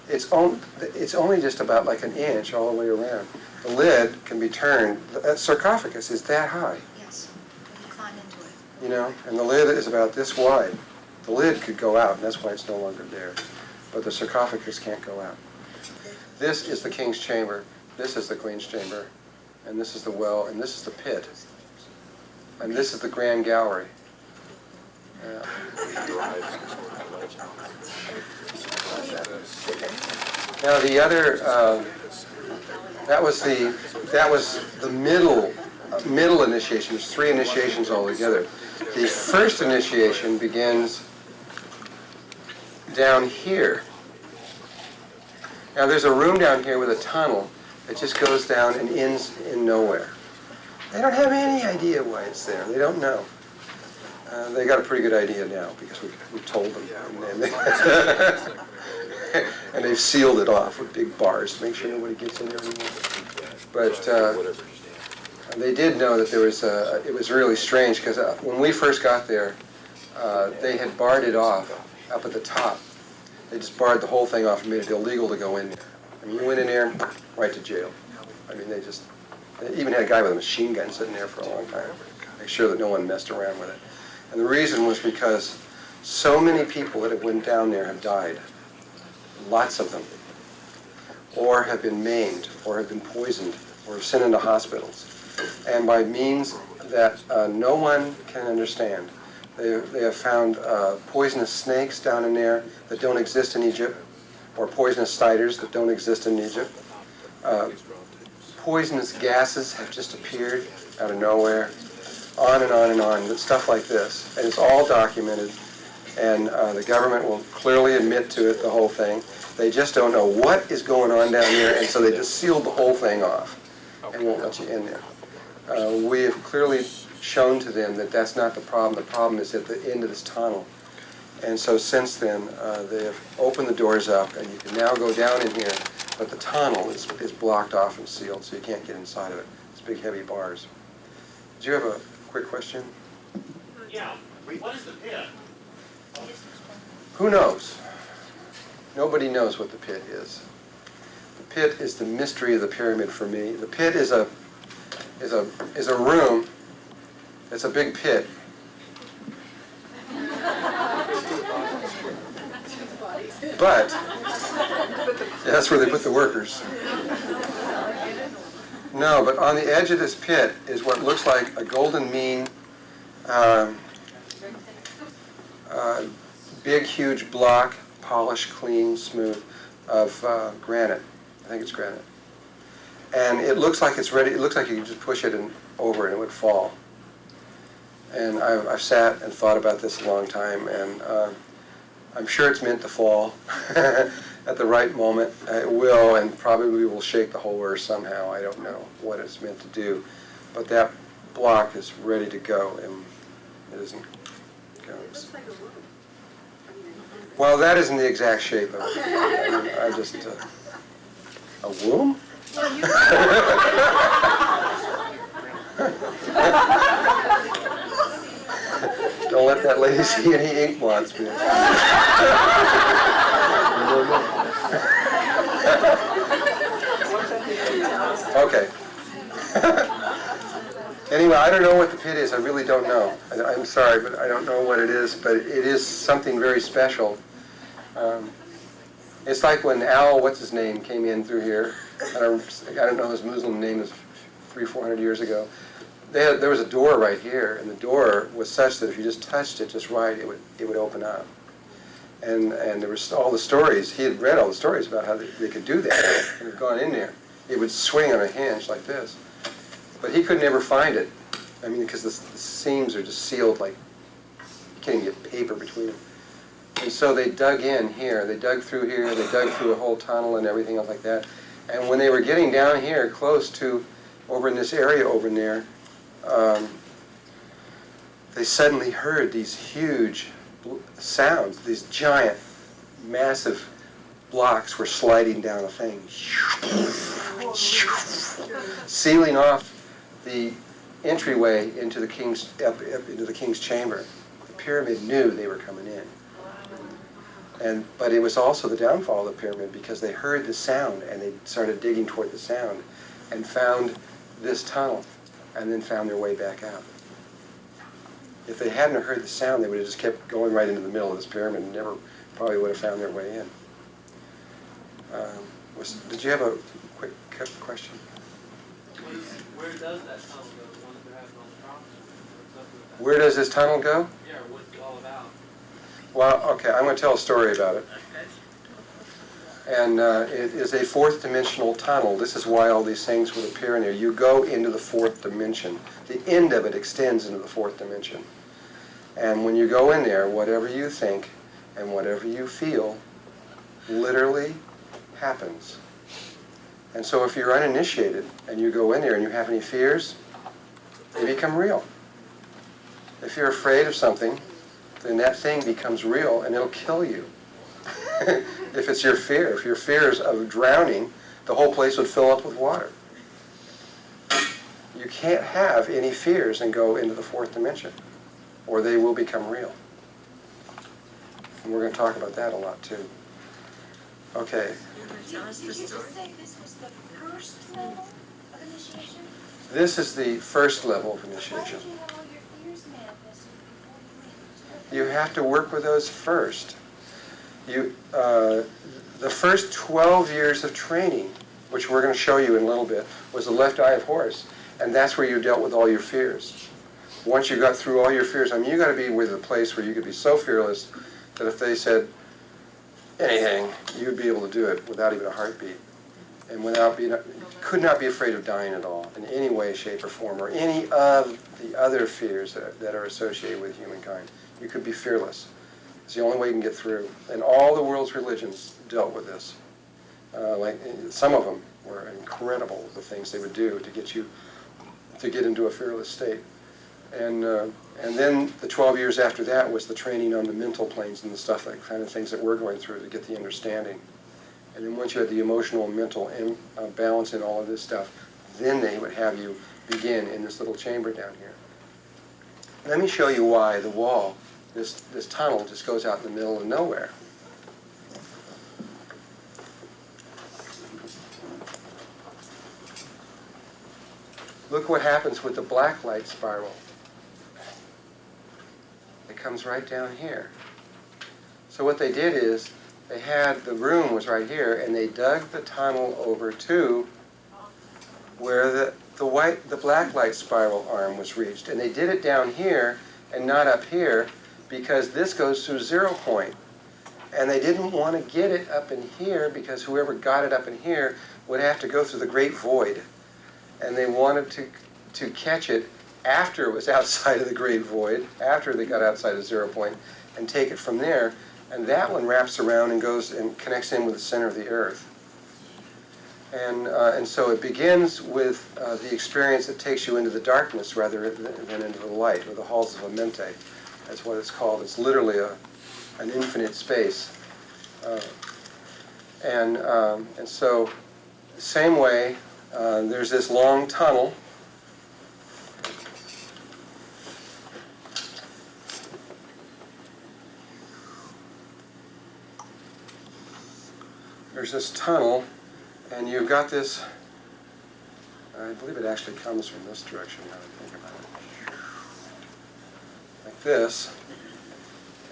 It's only just about like an inch all the way around. The lid can be turned. The sarcophagus is that high, Yes, when you climb into it. you know, and the lid is about this wide. The lid could go out, and that's why it's no longer there. But the sarcophagus can't go out. This is the King's chamber. This is the Queen's chamber. And this is the well, and this is the pit. And this is the grand gallery. Now the other, that was the middle initiation. There's 3 initiations altogether. The first initiation begins down here. Now there's a room down here with a tunnel that just goes down and ends in nowhere. They don't have any idea why it's there. They don't know. They got a pretty good idea now because we told them. And they've sealed it off with big bars to make sure nobody gets in there anymore. But they did know that there was it was really strange because when we first got there, they had barred it off up at the top. They just barred the whole thing off and made it illegal to go in there. I mean, you went in there, right to jail. I mean, they even had a guy with a machine gun sitting there for a long time, make sure that no one messed around with it. And the reason was because so many people that have went down there have died. Lots of them. Or have been maimed, or have been poisoned, or sent into hospitals. And by means that no one can understand, They have found poisonous snakes down in there that don't exist in Egypt, or poisonous spiders that don't exist in Egypt. Poisonous gases have just appeared out of nowhere, on and on and on, but stuff like this. And it's all documented, and the government will clearly admit to it, the whole thing. They just don't know what is going on down here, and so they just sealed the whole thing off and won't let you in there. We have clearly shown to them that that's not the problem. The problem is at the end of this tunnel. And so since then, they have opened the doors up, and you can now go down in here, but the tunnel is blocked off and sealed, so you can't get inside of it. It's big, heavy bars. Do you have a quick question? Yeah. What is the pit? Who knows? Nobody knows what the pit is. The pit is the mystery of the pyramid for me. The pit is a room. It's a big pit. But that's where they put the workers. No, but on the edge of this pit is what looks like a golden mean, big, huge block, polished, clean, smooth, of granite. I think it's granite. And it looks like it's ready. It looks like you can just push it over and it would fall. And I've sat and thought about this a long time, and I'm sure it's meant to fall at the right moment. It will, and probably will shake the whole earth somehow. I don't know what it's meant to do. But that block is ready to go, and it isn't going. It looks like a room. Well, that isn't the exact shape of it. I just... a womb? Don't let that lady see any ink blots, bitch. Okay. Anyway, I don't know what the pit is. I really don't know. I'm sorry, but I don't know what it is. But it is something very special. It's like when Al, what's his name, came in through here. I don't know his Muslim name. It was 300-400 years ago. There was a door right here, and the door was such that if you just touched it just right, it would open up. And there was all the stories. He had read all the stories about how they could do that. And had gone in there. It would swing on a hinge like this. But he could never find it. I mean, because the seams are just sealed like you can't even get paper between them. And so they dug in here. They dug through here. They dug through a whole tunnel and everything else like that. And when they were getting down here, close to, over in this area over in there, they suddenly heard these huge sounds. These giant, massive blocks were sliding down a thing, sealing off the entryway into the king's into the king's chamber. The pyramid knew they were coming in, but it was also the downfall of the pyramid because they heard the sound and they started digging toward the sound and found this tunnel, and then found their way back out. If they hadn't heard the sound, they would have just kept going right into the middle of this pyramid and never probably would have found their way in. Did you have a quick question? Where does that tunnel go? The one that they're having all the problems with? Where does this tunnel go? Yeah, what's it all about? Well, okay, I'm going to tell a story about it. And it is a fourth dimensional tunnel. This is why all these things would appear in there. You go into the fourth dimension. The end of it extends into the fourth dimension. And when you go in there, whatever you think and whatever you feel literally happens. And so if you're uninitiated and you go in there and you have any fears, they become real. If you're afraid of something, then that thing becomes real and it'll kill you. If it's your fear, if your fear is of drowning, the whole place would fill up with water. You can't have any fears and go into the fourth dimension, or they will become real. And we're going to talk about that a lot too. Okay. Did you just say this was the first level of initiation? This is the first level of How initiation. did you have all your fears manifested before you went? You have to work with those first. The first 12 years of training, which we're going to show you in a little bit, was the left eye of Horus. And that's where you dealt with all your fears. once you got through all your fears, I mean, you got to be with a place where you could be so fearless that if they said anything, you'd be able to do it without even a heartbeat, and without being, could not be afraid of dying at all in any way, shape, or form, or any of the other fears that are associated with humankind. You could be fearless. It's the only way you can get through. And all the world's religions dealt with this. Like some of them were incredible, the things they would do to get you to get into a fearless state. And then the 12 years after that was the training on the mental planes and the stuff, like kind of things that we're going through to get the understanding. And then once you had the emotional and mental balance in all of this stuff, then they would have you begin in this little chamber down here. Let me show you why the wall, this tunnel, just goes out in the middle of nowhere. Look what happens with the black light spiral. It comes right down here. So what they did is, they had, the room was right here, and they dug the tunnel over to where the black light spiral arm was reached. And they did it down here and not up here because this goes through 0 point. And they didn't want to get it up in here because whoever got it up in here would have to go through the great void. And they wanted to catch it after it was outside of the great void, after they got outside of 0 point, and take it from there. And that one wraps around and goes and connects in with the center of the earth. And so it begins with the experience that takes you into the darkness rather than into the light, or the halls of Amente. That's what it's called. It's literally an infinite space. And so, same way, there's this long tunnel. There's this tunnel, and you've got this, I believe it actually comes from this direction now that I think about it. Like this.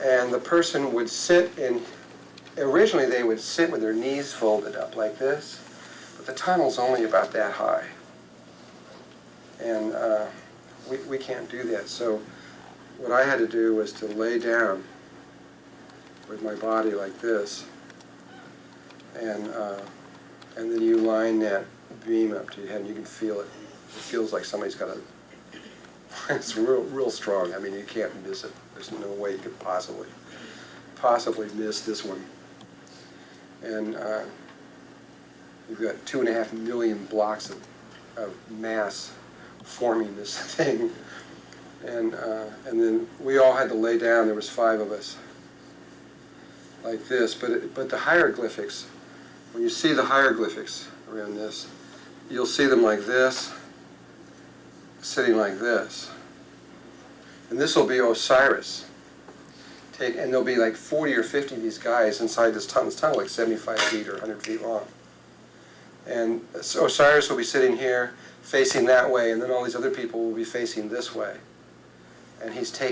And the person would sit in, originally they would sit with their knees folded up like this, but the tunnel's only about that high. And we can't do that. So what I had to do was to lay down with my body like this, and then you line that beam up to your head, and you can feel it. It feels like somebody's got a, it's real strong. I mean, you can't miss it. There's no way you could possibly miss this one. And you've got 2.5 million blocks of mass forming this thing. And then we all had to lay down. There was 5 of us, like this. But the hieroglyphics, when you see the hieroglyphics around this, you'll see them like this, sitting like this. And this will be Osiris. And there'll be like 40 or 50 of these guys inside this tunnel. This tunnel like 75 feet or 100 feet long. And so Osiris will be sitting here, facing that way, and then all these other people will be facing this way. And he's taking